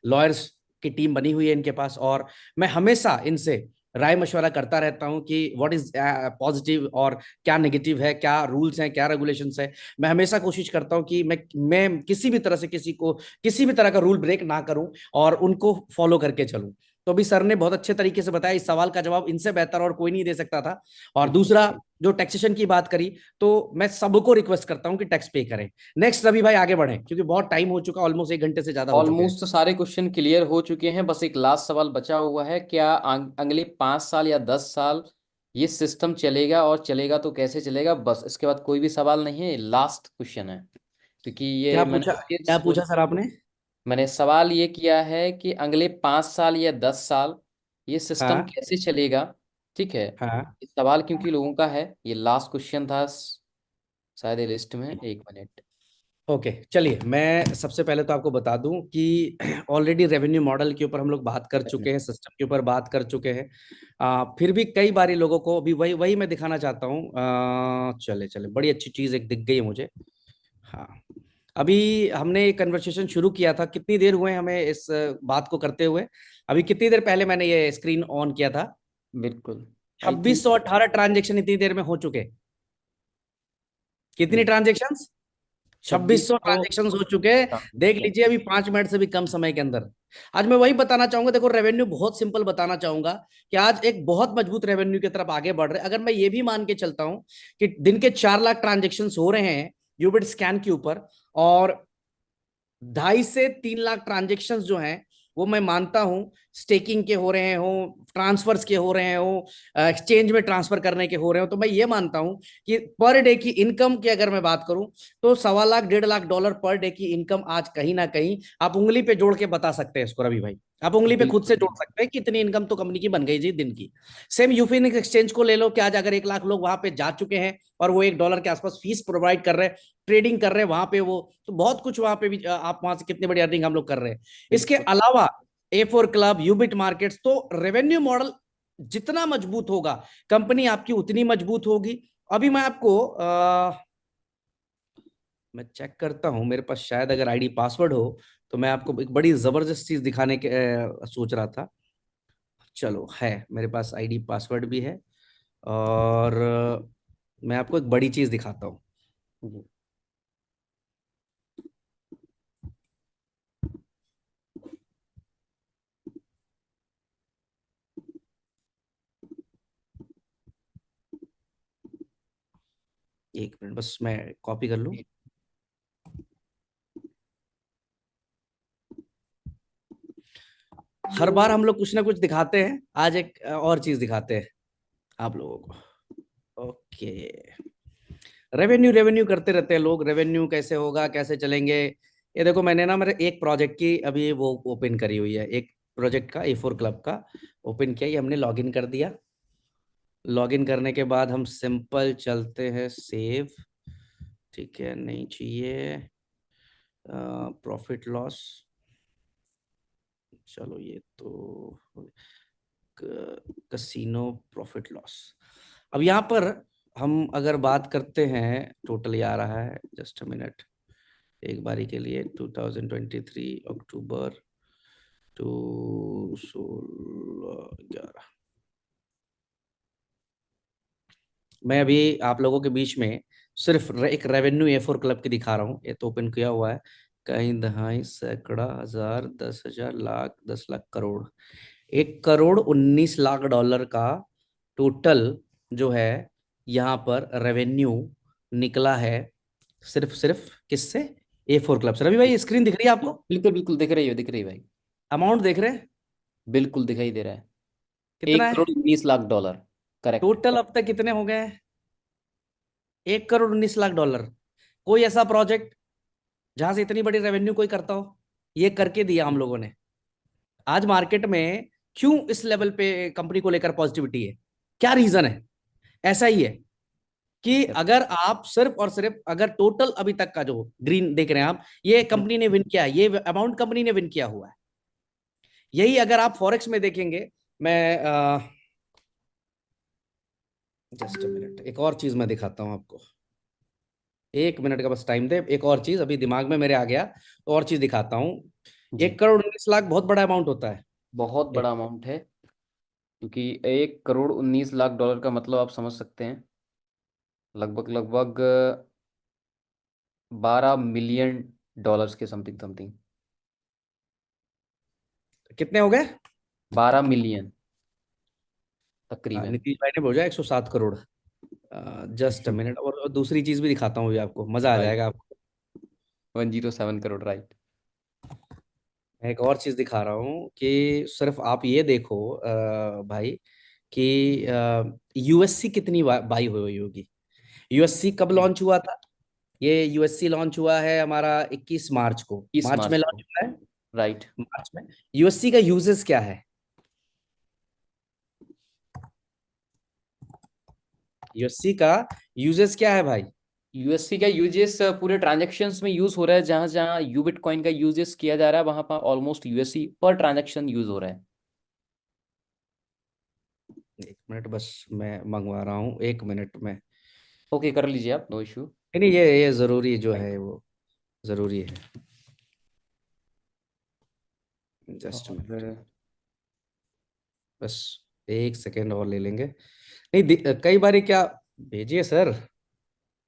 Speaker 1: लॉयर्स की टीम बनी हुई है इनके पास, और मैं हमेशा इनसे राय मशवरा करता रहता हूं कि व्हाट इज पॉजिटिव और क्या नेगेटिव है, क्या रूल्स हैं, क्या रेगुलेशंस है। मैं हमेशा कोशिश करता हूं कि मैं किसी भी तरह से किसी को किसी भी तरह का रूल ब्रेक ना करूं और उनको फॉलो करके चलूं। तो अभी सर ने बहुत अच्छे तरीके से बताया, इस सवाल का जवाब इनसे बेहतर और कोई नहीं दे सकता था। और दूसरा, जो टैक्सेशन की बात करी, तो मैं सबको रिक्वेस्ट करता हूं कि टैक्स पे करें। नेक्स्ट रवि भाई आगे बढ़े, क्योंकि बहुत टाइम हो चुका, ऑलमोस्ट 1 घंटे से ज्यादा हो चुके हैं।
Speaker 2: ऑलमोस्ट तो सारे क्वेश्चन क्लियर हो चुके हैं, बस एक लास्ट सवाल बचा हुआ है। क्या अगले 5 साल या 10 साल ये सिस्टम चलेगा, और चलेगा तो कैसे चलेगा? बस इसके बाद कोई भी सवाल नहीं है, लास्ट क्वेश्चन है। क्योंकि ये
Speaker 1: क्या पूछा, क्या पूछा सर आपने?
Speaker 2: मैंने सवाल ये किया है कि अगले 5 साल या 10 साल ये सिस्टम
Speaker 1: हाँ
Speaker 2: कैसे चलेगा। ठीक है,
Speaker 1: हाँ।
Speaker 2: ये सवाल क्योंकि लोगों का है, ये लास्ट क्वेश्चन था शायद ये लिस्ट में। 1 मिनट।
Speaker 1: ओके चलिए, मैं सबसे पहले तो आपको बता दूं कि ऑलरेडी रेवेन्यू मॉडल के ऊपर हम लोग बात कर चुके हैं, सिस्टम के ऊपर बात कर चुके हैं। फिर भी कई बारी लोगों को अभी वही वही मैं दिखाना चाहता हूँ। चले चले, बड़ी अच्छी चीज एक दिख गई है मुझे। हाँ, अभी हमने कन्वर्सेशन शुरू किया था, कितनी देर हुए हमें इस बात को करते हुए? अभी कितनी देर पहले मैंने ये स्क्रीन ऑन किया था?
Speaker 2: बिल्कुल। आई थिंक
Speaker 1: 2618 ट्रांजेक्शन इतनी देर में हो चुके। कितनी ट्रांजेक्शंस? 2600
Speaker 2: 2600।
Speaker 1: ट्रांजेक्शन हो चुके हैं। देख लीजिए, अभी 5 मिनट से भी कम समय के अंदर। आज मैं वही बताना चाहूंगा, देखो रेवेन्यू बहुत सिंपल बताना चाहूंगा कि आज एक बहुत मजबूत रेवेन्यू की तरफ आगे बढ़ रहे हैं। अगर मैं ये भी मान के चलता हूं कि दिन के 4 लाख ट्रांजेक्शन हो रहे हैं यूबिट स्कैन के ऊपर, और 2.5 से 3 लाख ट्रांजेक्शन जो हैं वो मैं मानता हूं स्टेकिंग के हो रहे हो, ट्रांसफर्स के हो रहे हो, एक्सचेंज में ट्रांसफर करने के हो रहे हो, तो मैं ये मानता हूं कि पर डे की इनकम की अगर मैं बात करूं तो $1.25 1.5 लाख पर डे की इनकम आज कहीं ना कहीं आप उंगली पे जोड़ के बता सकते हैं इसको। रवि भाई, आप उंगली पे खुद से जोड़
Speaker 2: बिल्कुल।
Speaker 1: सकते हैं कि इतनी इनकम तो कंपनी की बन गई जी दिन की। सेम यूफिनिक्स एक्सचेंज को ले लो कि आज अगर 1 लाख लोग वहां पे जा चुके हैं और वो $1 के आसपास फीस प्रोवाइड कर रहे हैं, ट्रेडिंग कर रहे हैं वहां पे, वो तो बहुत कुछ वहां पे भी आप वहां से कितनी बड़ी अर्निंग हम लोग कर रहे हैं। इसके
Speaker 2: बिल्कुल।
Speaker 1: अलावा A4 क्लब, यूबिट मार्केट्स, तो रेवेन्यू मॉडल जितना मजबूत होगा कंपनी आपकी उतनी मजबूत होगी। अभी मैं आपको मैं चेक करता हूं, मेरे पास शायद अगर आईडी पासवर्ड हो तो मैं आपको एक बड़ी जबरदस्त चीज दिखाने के सोच रहा था। चलो, है मेरे पास आईडी पासवर्ड भी है, और मैं आपको एक बड़ी चीज दिखाता हूँ।
Speaker 2: जी।
Speaker 1: 1 मिनट बस, मैं कॉपी कर लूँ। हर बार हम लोग कुछ ना कुछ दिखाते हैं, आज एक और चीज दिखाते हैं आप लोगों को। ओके, रेवेन्यू रेवेन्यू करते रहते हैं लोग, रेवेन्यू कैसे होगा, कैसे चलेंगे। ये देखो, मैंने ना मेरे एक प्रोजेक्ट की अभी वो ओपन करी हुई है, एक प्रोजेक्ट का A4 क्लब का ओपन किया, ये हमने लॉगिन कर दिया। लॉगिन करने के बाद हम सिंपल चलते हैं सेव। ठीक है, नहीं चाहिए प्रॉफिट लॉस। चलो, ये तो कसिनो प्रॉफिट लॉस। अब यहाँ पर हम अगर बात करते हैं, टोटल ये आ रहा है, जस्ट अ मिनट, एक बारी के लिए 2023 अक्टूबर टू 16/11। मैं अभी आप लोगों के बीच में सिर्फ एक रेवेन्यू A4 क्लब की दिखा रहा हूँ, ये तो ओपन किया हुआ है। कहीं दहाई, सैकड़ा, हजार, 10,000, लाख, 10 लाख, करोड़, $1,19,00,000 का टोटल जो है यहाँ पर रेवेन्यू निकला है। सिर्फ सिर्फ किससे? A4 क्लब से। रवि भाई स्क्रीन दिख रही है आपको?
Speaker 2: बिल्कुल बिल्कुल दिख रही हो, दिख रही है भाई।
Speaker 1: अमाउंट देख रहे हैं?
Speaker 2: बिल्कुल दिखाई दे रहा है।
Speaker 1: कितना
Speaker 2: एक
Speaker 1: है
Speaker 2: करोड़ उन्नीस लाख डॉलर करेक्ट।
Speaker 1: टोटल? अब तक कितने हो गए? $1,19,00,000। कोई ऐसा प्रोजेक्ट जहां से इतनी बड़ी रेवेन्यू कोई करता हो? ये करके दिया हम लोगों ने। आज मार्केट में क्यों इस लेवल पे कंपनी को लेकर पॉजिटिविटी है? क्या रीजन है? ऐसा ही है कि अगर आप सिर्फ और सिर्फ अगर टोटल अभी तक का जो ग्रीन देख रहे हैं आप, ये कंपनी ने विन किया है, ये अमाउंट कंपनी ने विन किया हुआ है। यही अगर आप फॉरेक्स में देखेंगे, मैं जस्ट मिनट, एक और चीज मैं दिखाता हूं आपको। 1 मिनट का बस टाइम दे, एक और चीज अभी दिमाग में मेरे आ गया, तो और चीज दिखाता हूं।
Speaker 2: जी
Speaker 1: 1 करोड़ 19 लाख बहुत बड़ा अमाउंट होता है।
Speaker 2: बहुत
Speaker 1: एक
Speaker 2: बड़ा अमाउंट है, क्योंकि 1 करोड़ 19 लाख डॉलर का मतलब आप समझ सकते हैं, लगभग लगभग 12 मिलियन डॉलर्स के समथिंग समथिंग।
Speaker 1: कितने हो गए?
Speaker 2: 12 मिलियन तकरीबन।
Speaker 1: नीतीश भाई ने बोला 107 करोड़। जस्ट मिनट, और दूसरी चीज भी दिखाता हूँ, अभी आपको मजा आ
Speaker 2: राइट,
Speaker 1: जाएगा आपको।
Speaker 2: 107 करोड़, राइट।
Speaker 1: मैं एक और चीज दिखा रहा हूँ कि सिर्फ आप ये देखो भाई कि यूएससी कितनी बाई हुई होगी। यूएससी कब लॉन्च हुआ था? ये यूएससी लॉन्च हुआ है हमारा 21 मार्च को,
Speaker 2: इस
Speaker 1: मार्च में
Speaker 2: मार्च
Speaker 1: लॉन्च
Speaker 2: को,
Speaker 1: हुआ है।
Speaker 2: राइट।
Speaker 1: मार्च में। यूएससी का यूजेस क्या है? यूएससी का यूजेस क्या है भाई?
Speaker 2: यूएससी का यूजेस पूरे ट्रांजैक्शंस में यूज हो रहा है, जहां जहां यू बिटकॉइन का यूजेस किया जा रहा है वहां पर ऑलमोस्ट यूएससी पर ट्रांजैक्शन यूज हो रहा है।
Speaker 1: 1 मिनट बस, मैं मंगवा रहा हूँ 1 मिनट में।
Speaker 2: ओके, कर लीजिए आप, नो इशू।
Speaker 1: नहीं नहीं, ये जरूरी जो
Speaker 2: राइट।
Speaker 1: है वो जरूरी है। जस्ट मिनट,
Speaker 2: और
Speaker 1: बस 1 सेकेंड और ले लेंगे। नहीं कई बार क्या, भेजिए सर।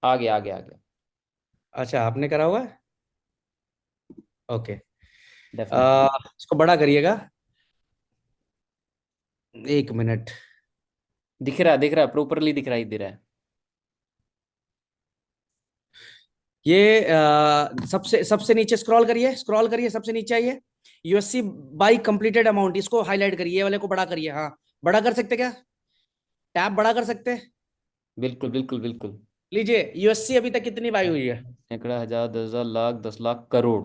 Speaker 2: आगे आगे आगे।
Speaker 1: अच्छा, आपने करा हुआ है? ओके।
Speaker 2: डेफिनेटली।
Speaker 1: इसको बड़ा करिएगा। 1 मिनट।
Speaker 2: दिख रहा है, प्रॉपरली दिखाई दे रहा है।
Speaker 1: ये सबसे सबसे नीचे स्क्रॉल करिए, सबसे नीचे आइए। यूएससी बाई कंप्लीटेड अमाउंट, इसको हाईलाइट करिए, ये वाले को बड़ा करिए। हाँ, बड़ा कर सकते क्या? टैब बड़ा कर सकते हैं?
Speaker 2: बिल्कुल बिल्कुल बिल्कुल।
Speaker 1: लीजिए, यूएससी अभी तक कितनी बाई हुई है?
Speaker 2: सैकड़ा, हजार, 10,000, लाख, 10 लाख करोड़,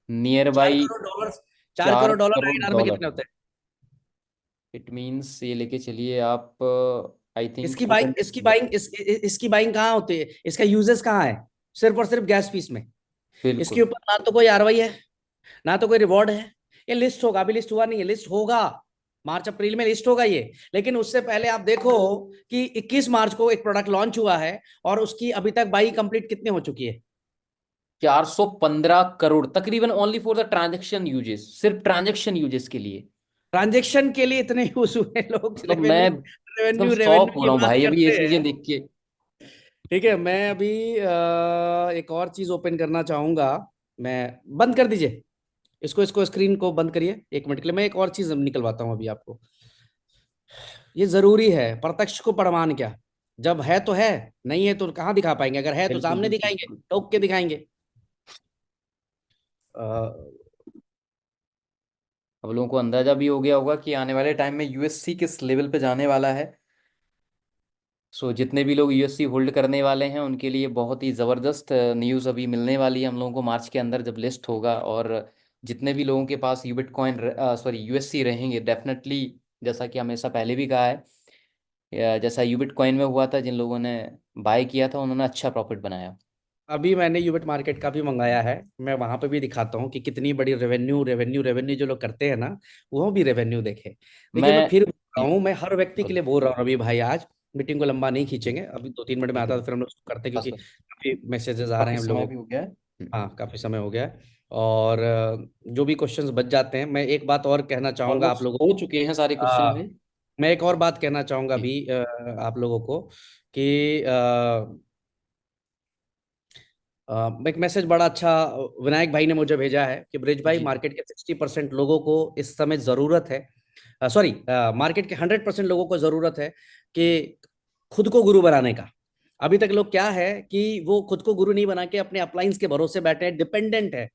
Speaker 2: नियर
Speaker 1: चार
Speaker 2: by
Speaker 1: crore dollar 4 crore dollar
Speaker 2: चार करोड़
Speaker 1: INR में
Speaker 2: डॉलर
Speaker 1: कितने होते हैं?
Speaker 2: इट मीन्स ये लेके चलिए आप, आई थिंक
Speaker 1: इसकी बाइंग इसकी बाइंग इसकी बाइंग कहाँ होती है? इसका यूजेस कहाँ है? सिर्फ और सिर्फ गैस फीस में। इसके
Speaker 2: बिल्कुल।
Speaker 1: ऊपर ना तो कोई आरवाई है, ना तो कोई रिवॉर्ड है। ये लिस्ट होगा, अभी लिस्ट हुआ नहीं है, लिस्ट होगा मार्च अप्रैल में, लिस्ट होगा ये। लेकिन उससे पहले आप देखो कि 21 मार्च को एक प्रोडक्ट लॉन्च हुआ है और उसकी अभी तक बाई कंप्लीट कितने हो चुकी है?
Speaker 2: 415 करोड़ तकरीबन, only for the transaction uses, सिर्फ ट्रांजेक्शन यूजेस के लिए।
Speaker 1: ट्रांजेक्शन के लिए इतने यूज हुए लोग,
Speaker 2: मतलब मैं
Speaker 1: रेवेन्यू
Speaker 2: एकदम
Speaker 1: रेवेन्यू
Speaker 2: शॉक
Speaker 1: रेवेन्यू
Speaker 2: हो
Speaker 1: की
Speaker 2: रहा हूँ
Speaker 1: बात
Speaker 2: भाई अभी ये
Speaker 1: करते हैं।
Speaker 2: चीजें देख के।
Speaker 1: ठीक है, मैं अभी एक और चीज ओपन करना चाहूंगा। मैं बंद कर दीजिए इसको, स्क्रीन को बंद करिए 1 मिनट के लिए। मैं एक और चीज निकलवाता हूं अभी आपको। ये जरूरी है, प्रत्यक्ष को प्रमाण क्या। जब है तो है, नहीं है तो कहाँ दिखा पाएंगे? अगर है तो
Speaker 2: बिल्कुल
Speaker 1: सामने
Speaker 2: बिल्कुल
Speaker 1: दिखाएंगे,
Speaker 2: बिल्कुल।
Speaker 1: ठोक के दिखाएंगे। अ,
Speaker 2: अब लोगों को अंदाजा भी हो गया होगा कि आने वाले टाइम में यूएससी किस लेवल पे जाने वाला है। सो जितने भी लोग यूएससी होल्ड करने वाले हैं उनके लिए बहुत ही ज़बरदस्त न्यूज़ अभी मिलने वाली है हम लोगों को मार्च के अंदर, जब लिस्ट होगा। और जितने भी लोगों के पास यूबिटकॉइन सॉरी यूएससी रहेंगे, डेफिनेटली, जैसा कि हमेशा पहले भी कहा है, जैसा यूबिटकॉइन में हुआ था, जिन लोगों ने बाय किया था उन्होंने अच्छा प्रॉफिट बनाया।
Speaker 1: अभी मैंने यूबिट मार्केट का भी मंगाया है। मैं वहां पे भी दिखाता हूँ कि कितनी बड़ी रेवेन्यू रेवेन्यू रेवेन्यू जो लोग करते हैं ना, वो भी रेवेन्यू देखे। देखिए, मैं
Speaker 2: मैं
Speaker 1: फिर बोल
Speaker 2: जी
Speaker 1: रहा हूँ, मैं हर व्यक्ति के
Speaker 2: बिल्कुल।
Speaker 1: लिए बोल रहा हूँ रवि भाई, आज मीटिंग को लंबा नहीं खींचेंगे, अभी 2-3 मिनट में
Speaker 2: ठीक
Speaker 1: आता
Speaker 2: है,
Speaker 1: तो फिर हम लोग करते,
Speaker 2: बस
Speaker 1: क्योंकि
Speaker 2: बस,
Speaker 1: काफी मैसेजेस आ रहे
Speaker 2: काफी
Speaker 1: हैं
Speaker 2: समय
Speaker 1: लोगों
Speaker 2: भी
Speaker 1: को।
Speaker 2: हो गया है।
Speaker 1: हाँ, काफी समय हो गया है। और जो भी क्वेश्चंस बच जाते हैं, मैं एक बात और कहना चाहूंगा आप
Speaker 2: ऑलमोस्ट
Speaker 1: लोगों
Speaker 2: हो
Speaker 1: को।
Speaker 2: चुके हैं सारे क्वेश्चन
Speaker 1: आ,
Speaker 2: में।
Speaker 1: मैं एक और बात कहना चाहूंगा
Speaker 2: जी
Speaker 1: भी आप लोगों को कि एक मैसेज बड़ा अच्छा विनायक भाई ने मुझे भेजा है कि ब्रिज भाई,
Speaker 2: जी
Speaker 1: मार्केट के 60% लोगों को इस समय जरूरत है, सॉरी, मार्केट के 100% लोगों को जरूरत है कि खुद को गुरु बनाने का। अभी तक लोग क्या है कि वो खुद को गुरु नहीं बना के अपने अपलाइंस के भरोसे बैठे हैं, डिपेंडेंट है।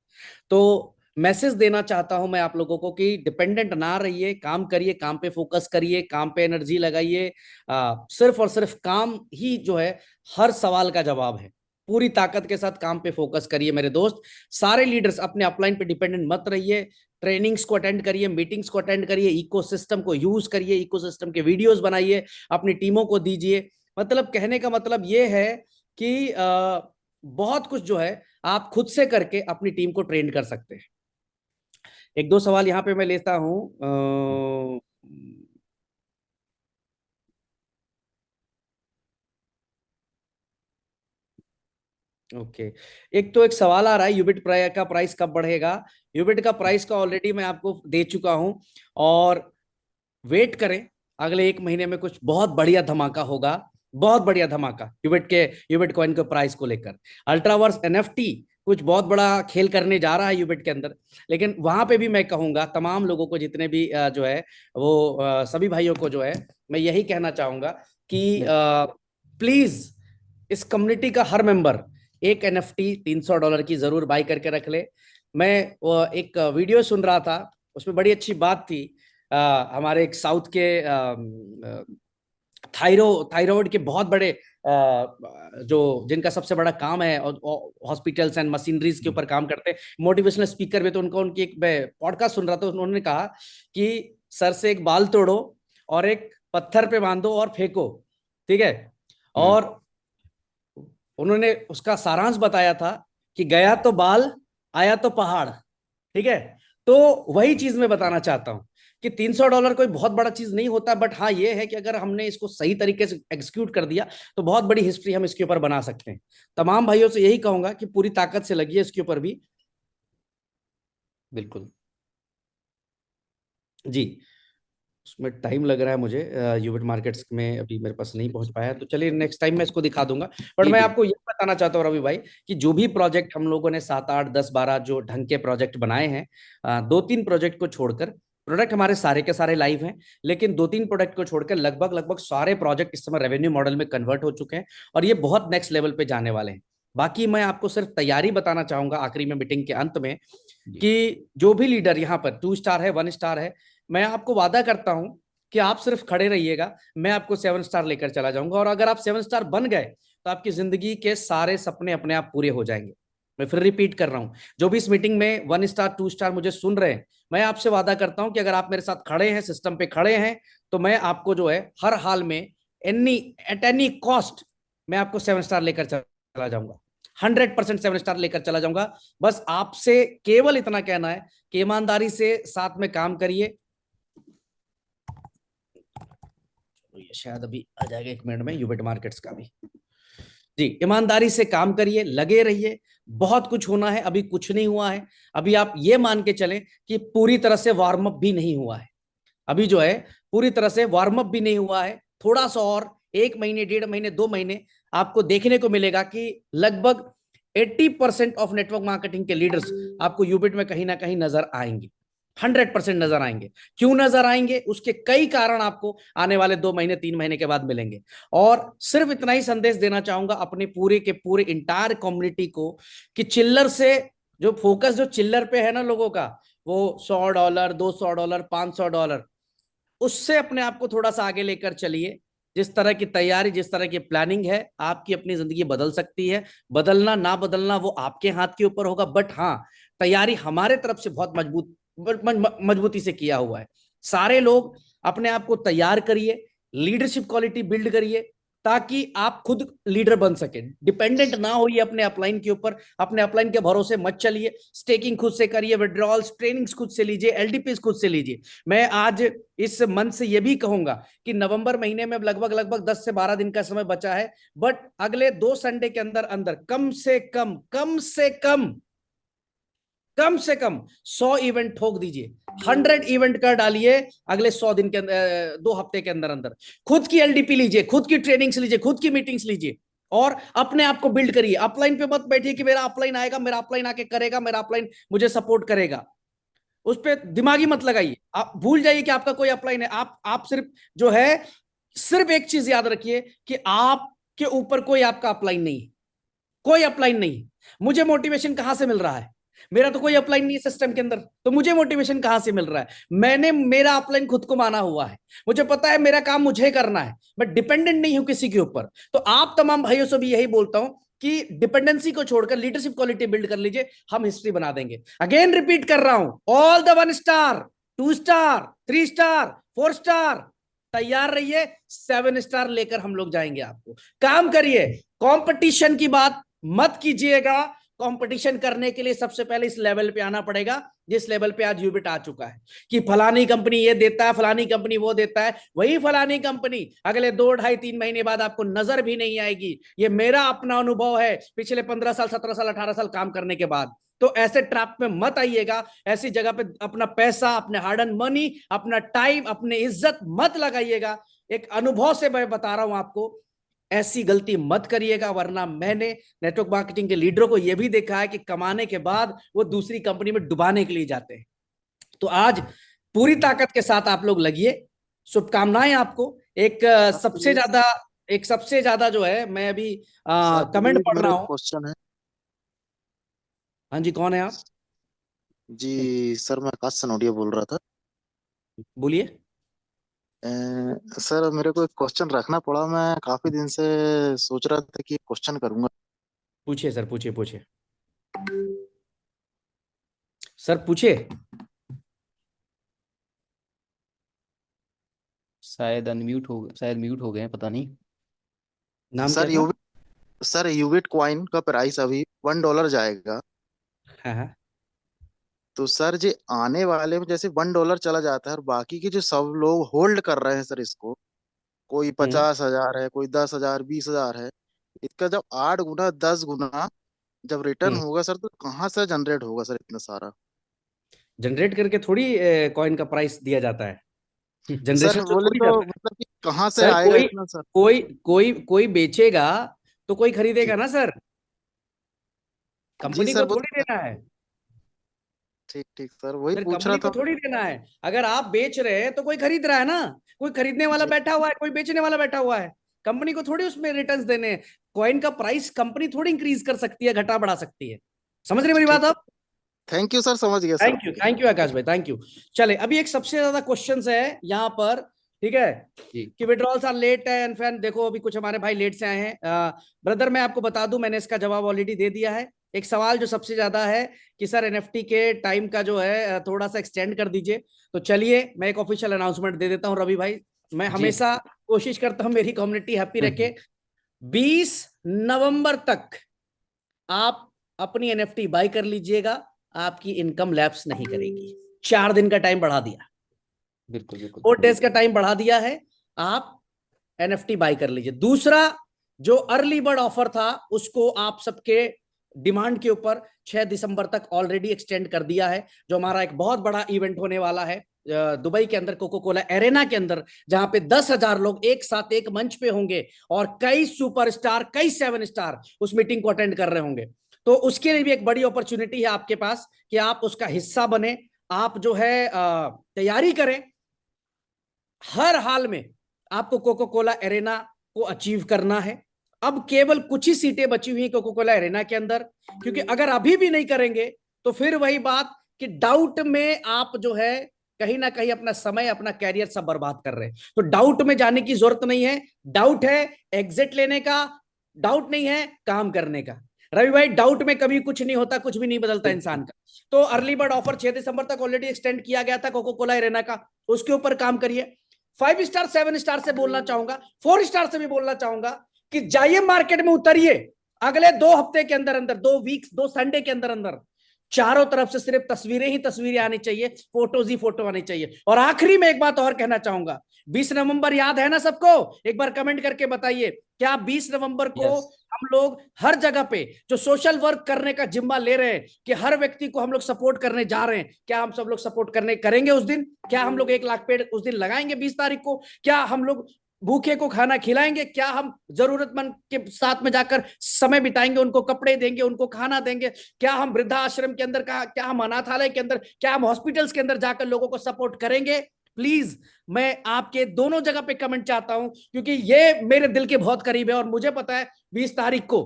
Speaker 1: तो मैसेज देना चाहता हूं मैं आप लोगों को कि डिपेंडेंट ना रहिए, काम करिए, काम पे फोकस करिए, काम पे एनर्जी लगाइए। सिर्फ और सिर्फ काम ही जो है हर सवाल का जवाब है। पूरी ताकत के साथ काम पे फोकस करिए मेरे दोस्त। सारे लीडर्स अपने अपलाइन पे डिपेंडेंट मत रहिए। ट्रेनिंग्स को अटेंड करिए, मीटिंग्स को अटेंड करिए, इकोसिस्टम को यूज करिए, इकोसिस्टम के वीडियोस बनाइए, अपनी टीमों को दीजिए। मतलब कहने का मतलब ये है कि बहुत कुछ जो है आप खुद से करके अपनी टीम को ट्रेन कर सकते हैं। एक दो सवाल यहाँ पे मैं लेता हूँ। ओके, एक सवाल आ रहा है, यूबिट का प्राइस कब बढ़ेगा? यूबिट का प्राइस का ऑलरेडी मैं आपको दे चुका हूं, और वेट करें, अगले 1 महीने में कुछ बहुत बढ़िया धमाका होगा, बहुत बढ़िया धमाका यूबिट कॉइन के प्राइस को लेकर। अल्ट्रावर्स एनएफटी कुछ बहुत बड़ा खेल करने जा रहा है यूबिट के अंदर, लेकिन वहां पे भी मैं कहूंगा तमाम लोगों को, जितने भी जो है वो सभी भाइयों को जो है मैं यही कहना चाहूंगा कि प्लीज इस कम्युनिटी का हर मेंबर एक एनएफटी $300 की जरूर बाई करके रख ले। मैं एक वीडियो सुन रहा था, उसमें बड़ी अच्छी बात थी। हमारे एक साउथ के थायराइड के बहुत बड़े जो जिनका सबसे बड़ा काम है हॉस्पिटल्स एंड मशीनरीज के ऊपर काम करते हैं, मोटिवेशनल स्पीकर भी, तो उनका उनकी एक पॉडकास्ट सुन रहा था, उन्होंने कहा कि सर से एक बाल तोड़ो और एक पत्थर पे बांधो और फेंको, ठीक है। और उन्होंने उसका सारांश बताया था कि गया तो बाल, आया तो पहाड़, ठीक है। तो वही चीज मैं बताना चाहता हूं कि $300 कोई बहुत बड़ा चीज नहीं होता, बट हाँ ये है कि अगर हमने इसको सही तरीके से एग्जीक्यूट कर दिया तो बहुत बड़ी हिस्ट्री हम इसके ऊपर बना सकते हैं। तमाम भाइयों से यही कहूंगा कि पूरी ताकत से लगिए इसके ऊपर भी।
Speaker 2: बिल्कुल
Speaker 1: जी, उसमें टाइम लग रहा है मुझे, यूबिट मार्केट्स में अभी मेरे पास नहीं पहुंच पाया, तो चलिए नेक्स्ट टाइम मैं इसको दिखा दूंगा। बट
Speaker 2: जी
Speaker 1: मैं
Speaker 2: बिल्कुल।
Speaker 1: आपको ये बताना चाहता हूँ रवि भाई कि जो भी प्रोजेक्ट हम लोगों ने 7, 8, 10, 12 जो ढंग के प्रोजेक्ट बनाए हैं, 2-3 प्रोजेक्ट को छोड़कर, प्रोडक्ट हमारे सारे के सारे लाइव हैं, लेकिन 2-3 प्रोडक्ट को छोड़कर लगभग लगभग सारे प्रोजेक्ट इस समय रेवेन्यू मॉडल में कन्वर्ट हो चुके हैं, और ये बहुत नेक्स्ट लेवल पे जाने वाले हैं। बाकी मैं आपको सिर्फ तैयारी बताना चाहूंगा आखिरी में मीटिंग के अंत में,
Speaker 2: जी
Speaker 1: कि जो भी लीडर यहाँ पर 2 स्टार है, 1 स्टार है, मैं आपको वादा करता हूं कि आप सिर्फ खड़े रहिएगा, मैं आपको 7 स्टार लेकर चला जाऊंगा, और अगर आप 7 स्टार बन गए तो आपकी जिंदगी के सारे सपने अपने आप पूरे हो जाएंगे। मैं फिर रिपीट कर रहा हूं, जो भी इस मीटिंग में 1 स्टार 2 स्टार मुझे सुन रहे हैं, मैं आपसे वादा करता हूं कि अगर आप मेरे साथ खड़े हैं, सिस्टम पे खड़े हैं, तो मैं आपको जो है हर हाल में एट एनी कॉस्ट मैं आपको 7 स्टार लेकर चला जाऊंगा, 100% 7 स्टार लेकर चला जाऊंगा। बस आपसे केवल इतना कहना है कि ईमानदारी से साथ में काम करिए। ये शायद अभी आ जाएगा 1 मिनट में, यूबिट मार्केट्स का भी। जी, ईमानदारी से काम करिए, लगे रहिए, बहुत कुछ होना है, अभी कुछ नहीं हुआ है। अभी आप ये मान के चलें कि पूरी तरह से वार्म अप भी नहीं हुआ है, अभी जो है पूरी तरह से वार्म अप भी नहीं हुआ है। थोड़ा सा और 1 महीने, 1.5 महीने, 2 महीने आपको देखने को मिलेगा कि लगभग 80% ऑफ नेटवर्क मार्केटिंग के लीडर्स आपको यूबिट में कहीं ना कहीं नजर आएंगे, 100% नजर आएंगे। क्यों नजर आएंगे, उसके कई कारण आपको आने वाले 2 महीने, 3 महीने के बाद मिलेंगे। और सिर्फ इतना ही संदेश देना चाहूंगा अपने पूरे के पूरे इंटायर कम्युनिटी को कि चिल्लर से जो फोकस जो चिल्लर पे है ना लोगों का, वो $100, $200, $500, उससे अपने आप को थोड़ा सा आगे लेकर चलिए। जिस तरह की तैयारी, जिस तरह की प्लानिंग है, आपकी अपनी जिंदगी बदल सकती है। बदलना ना बदलना वो आपके हाथ के ऊपर होगा, बट हाँ तैयारी हमारे तरफ से बहुत मजबूती से किया हुआ है। सारे लोग अपने आप को तैयार करिए, लीडरशिप क्वालिटी बिल्ड करिए, ताकि आप खुद लीडर बन सके, डिपेंडेंट ना होइए अपने अपलाइन के ऊपर, अपने अपलाइन के भरोसे मत चलिए। स्टेकिंग खुद से करिए, विड्रॉल्स ट्रेनिंग्स खुद से लीजिए, एलडीपीज खुद से लीजिए। मैं आज इस मंथ से यह भी कहूंगा कि नवंबर महीने में लगभग लगभग 10 से 12 दिन का समय बचा है, बट अगले 2 संडे के अंदर अंदर कम से कम 100 इवेंट ठोक दीजिए, 100 इवेंट कर डालिए अगले 100 दिन के 2 हफ्ते के अंदर अंदर। खुद की एलडीपी लीजिए, खुद की ट्रेनिंग्स लीजिए, खुद की मीटिंग्स लीजिए, और अपने आप को बिल्ड करिए। अपलाइन पे मत बैठिए कि मेरा अपलाइन आएगा, मेरा अपलाइन आके करेगा, मेरा अपलाइन मुझे सपोर्ट करेगा, उस पर दिमागी मत लगाइए। आप भूल जाइए कि आपका कोई अपलाइन है। आप सिर्फ जो है, सिर्फ एक चीज याद रखिए कि आपके ऊपर कोई आपका अपलाइन नहीं है, कोई अपलाइन नहीं है। मुझे मोटिवेशन कहां से मिल रहा है? मेरा तो कोई अपलाइन नहीं है सिस्टम के अंदर, तो मुझे मोटिवेशन कहां से मिल रहा है? मैंने मेरा अपलाइन खुद को माना हुआ है, मुझे पता है मेरा काम मुझे करना है, मैं डिपेंडेंट नहीं हूं किसी के ऊपर। तो आप तमाम भाइयों से भी यही बोलता हूं कि डिपेंडेंसी को छोड़कर लीडरशिप क्वालिटी बिल्ड कर लीजिए, हम हिस्ट्री बना देंगे। अगेन रिपीट कर रहा हूं, all the 1 star, 2 star, 3 star, 4 star, तैयार रहिए, 7 स्टार लेकर हम लोग जाएंगे। आपको काम करिए, कंपटीशन की बात मत कीजिएगा, कंपटीशन करने के लिए सबसे पहले इस लेवल पे आना पड़ेगा जिस लेवल पे आज यूबिट आ चुका है कि फलानी कंपनी ये देता है, फलानी कंपनी वो देता है। वही फलानी कंपनी अगले 2, 2.5, 3 महीने बाद आपको नजर भी नहीं आएगी। ये मेरा अपना अनुभव है पिछले 15 साल, 17 साल, 18 साल काम करने के बाद। तो ऐसे ट्रैप में मत आइएगा, ऐसी जगह पे अपना पैसा, अपने हार्ड एंड मनी, अपना टाइम, अपने इज्जत मत लगाइएगा। एक अनुभव से मैं बता रहा हूं आपको, ऐसी गलती मत करिएगा, वरना मैंने नेटवर्क मार्केटिंग के लीडरों को यह भी देखा है कि कमाने के बाद वो दूसरी कंपनी में डुबाने के लिए जाते हैं। तो आज पूरी ताकत के साथ आप लोग लगिए, शुभकामनाएं आपको। एक सबसे ज्यादा जो है, मैं अभी कमेंट पढ़ रहा हूं।
Speaker 4: क्वेश्चन है
Speaker 1: हाँ जी, कौन है आप?
Speaker 4: जी सर, मैं आकाश सनोडिया बोल रहा था।
Speaker 1: बोलिए।
Speaker 4: सर मेरे को एक क्वेश्चन रखना पड़ा, मैं काफी दिन से सोच रहा था कि क्वेश्चन करूंगा।
Speaker 1: पूछिए सर, पूछिए पूछिए सर, पूछिए।
Speaker 2: शायद म्यूट हो गए हैं, पता नहीं।
Speaker 1: नाम क्या
Speaker 4: सर
Speaker 1: था?
Speaker 4: यूबिट कॉइन का प्राइस अभी $1 जाएगा।
Speaker 1: हाँ हाँ।
Speaker 4: तो सर जी आने वाले में जैसे $1 चला जाता है और बाकी के जो सब लोग होल्ड कर रहे हैं सर इसको, कोई 50,000 है, कोई 10,000, 20,000 है, इसका जब 8 गुना 10 गुना जब रिटर्न होगा सर, तो कहाँ से जनरेट होगा सर इतना सारा?
Speaker 1: जनरेट करके थोड़ी कॉइन का प्राइस दिया जाता है,
Speaker 4: सर
Speaker 1: जनरेशन से
Speaker 4: बोले
Speaker 1: थोड़ी
Speaker 4: तो
Speaker 1: जाता है।
Speaker 4: मतलब कि कहाँ से
Speaker 1: सर
Speaker 4: आएगा
Speaker 1: कोई
Speaker 4: इतना सर?
Speaker 1: कोई कोई कोई बेचेगा तो कोई
Speaker 4: जी
Speaker 1: खरीदेगा ना सर,
Speaker 4: जी
Speaker 1: कंपनी
Speaker 4: सर,
Speaker 1: को
Speaker 4: वो
Speaker 1: थोड़ी
Speaker 4: तो
Speaker 1: देना है।
Speaker 4: ठीक ठीक सर, वही
Speaker 1: सर
Speaker 4: पूछ रहा
Speaker 1: कंपनी को
Speaker 4: था।
Speaker 1: थोड़ी देना है। अगर आप बेच रहे हैं तो कोई खरीद रहा है ना, कोई खरीदने वाला
Speaker 4: जी
Speaker 1: बैठा हुआ है, कोई बेचने वाला बैठा हुआ है। कंपनी को थोड़ी उसमें रिटर्न्स देने हैं। कॉइन का प्राइस कंपनी थोड़ी इंक्रीज कर सकती है, घटा बढ़ा सकती है। समझ रहे मेरी बात
Speaker 4: ठीक है,
Speaker 1: आप?
Speaker 4: थैंक यू सर, समझ गया सर।
Speaker 1: थैंक यू आकाश भाई, थैंक यू। चले, अभी एक सबसे ज्यादा क्वेश्चन है यहाँ पर, ठीक है,
Speaker 2: जी
Speaker 1: कि withdrawals are late and fan. देखो अभी कुछ हमारे भाई लेट से आए हैं। ब्रदर मैं आपको बता दूं, मैंने इसका जवाब ऑलरेडी दे दिया है। एक सवाल जो सबसे ज्यादा है कि सर एनएफटी के टाइम का जो है थोड़ा सा एक्सटेंड कर दीजिए। तो चलिए मैं एक ऑफिशियल अनाउंसमेंट दे देता हूँ रवि भाई। मैं
Speaker 2: जी।
Speaker 1: हमेशा कोशिश करता हूँ मेरी कम्युनिटी हैप्पी रखे। 20 नवंबर तक आप अपनी एनएफटी बाय कर लीजिएगा, आपकी इनकम लैप्स नहीं करेगी। 4 दिन का टाइम बढ़ा दिया,
Speaker 2: बिल्कुल बिल्कुल
Speaker 1: 4 डेज का टाइम बढ़ा दिया है। आप एनएफटी बाय कर लीजिए। दूसरा, जो अर्ली बर्ड ऑफर था उसको आप सबके डिमांड के ऊपर 6 दिसंबर तक ऑलरेडी एक्सटेंड कर दिया है। जो हमारा एक बहुत बड़ा इवेंट होने वाला है दुबई के अंदर, कोको कोला एरेना के अंदर, जहां पे 10,000 लोग एक साथ एक मंच पे होंगे और कई सुपरस्टार, कई 7 स्टार उस मीटिंग को अटेंड कर रहे होंगे। तो उसके लिए भी एक बड़ी अपॉर्चुनिटी है आपके पास कि आप उसका हिस्सा बने। आप जो है तैयारी करें। हर हाल में आपको कोको कोला एरेना को अचीव करना है। अब केवल कुछ ही सीटें बची हुई कोको कोला एरेना के अंदर, क्योंकि अगर अभी भी नहीं करेंगे तो फिर वही बात कि डाउट में आप जो है कहीं ना कहीं अपना समय, अपना कैरियर सब बर्बाद कर रहे हैं। तो डाउट में जाने की जरूरत नहीं है। डाउट है एग्जिट लेने का, डाउट नहीं है काम करने का। रवि भाई डाउट में कभी कुछ नहीं होता, कुछ भी नहीं बदलता इंसान का। तो अर्ली बर्ड ऑफर 6 दिसंबर तक ऑलरेडी एक्सटेंड किया गया था कोको कोला एरेना का, उसके ऊपर काम करिए। 5 स्टार 7 स्टार से बोलना चाहूंगा, 4 स्टार से भी बोलना चाहूंगा कि जाइए मार्केट में, उतरिए। अगले 2 हफ्ते के अंदर अंदर, 2 वीक्स, 2 संडे के अंदर अंदर चारों तरफ से सिर्फ तस्वीरें ही तस्वीरें आनी चाहिए, फोटोज ही फोटो आनी चाहिए। और आखिरी में एक बात और कहना चाहूंगा, 20 नवंबर याद है ना सबको? एक बार कमेंट करके बताइए, क्या 20 नवंबर को
Speaker 2: यस
Speaker 1: हम लोग हर जगह पे जो सोशल वर्क करने का जिम्मा ले रहे हैं कि हर व्यक्ति को हम लोग सपोर्ट करने जा रहे हैं, क्या हम सब लोग सपोर्ट करने करेंगे उस दिन? क्या हम लोग 1 लाख पेड़ उस दिन लगाएंगे 20 तारीख को? क्या हम लोग भूखे को खाना खिलाएंगे? क्या हम जरूरतमंद के साथ में जाकर समय बिताएंगे, उनको कपड़े देंगे, उनको खाना देंगे? क्या हम वृद्धाश्रम के अंदर का, क्या हम अनाथालय के अंदर, क्या हम हॉस्पिटल्स के अंदर जाकर लोगों को सपोर्ट करेंगे? प्लीज मैं आपके दोनों जगह पे कमेंट चाहता हूं, क्योंकि ये मेरे दिल के बहुत करीब है और मुझे पता है 20 तारीख को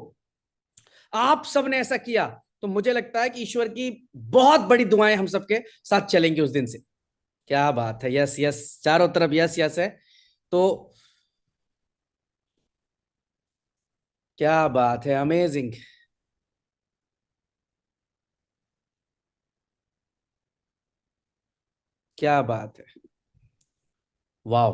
Speaker 1: आप सबने ऐसा किया तो मुझे लगता है कि ईश्वर की बहुत बड़ी दुआएं हम सबके साथ चलेंगी उस दिन से। क्या बात है, यस यस, चारों तरफ यस यस है। तो क्या बात है, अमेजिंग। क्या बात है, वाह।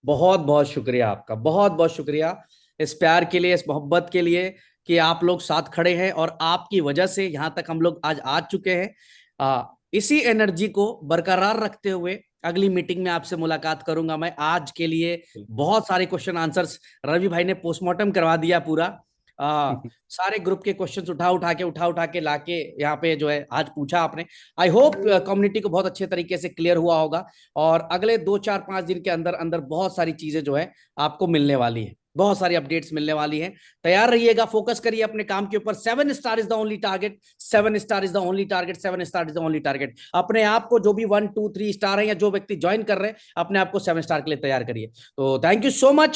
Speaker 1: बहुत बहुत शुक्रिया आपका, बहुत बहुत शुक्रिया। इस प्यार के लिए, इस मोहब्बत के लिए कि आप लोग साथ खड़े हैं और आपकी वजह से यहाँ तक हम लोग आज आ चुके हैं। इसी एनर्जी को बरकरार रखते हुए अगली मीटिंग में आपसे मुलाकात करूंगा मैं। आज के लिए बहुत सारे क्वेश्चन आंसर्स रवि भाई ने पोस्टमार्टम करवा दिया पूरा। सारे ग्रुप के क्वेश्चंस उठा के लाके यहाँ पे जो है आज पूछा आपने। आई होप कम्युनिटी को बहुत अच्छे तरीके से क्लियर हुआ होगा और अगले 2-4-5 दिन के अंदर अंदर बहुत सारी चीजें जो है आपको मिलने वाली है, बहुत सारी अपडेट्स मिलने वाली हैं। तैयार रहिएगा, फोकस करिए अपने काम के ऊपर। 7 star is the only target, 7 star is the only target, 7 star is the only target. अपने आप को, जो भी 1 2 3 स्टार है या जो व्यक्ति ज्वाइन कर रहे हैं, अपने आप को 7 स्टार के लिए तैयार करिए। तो थैंक यू सो मच।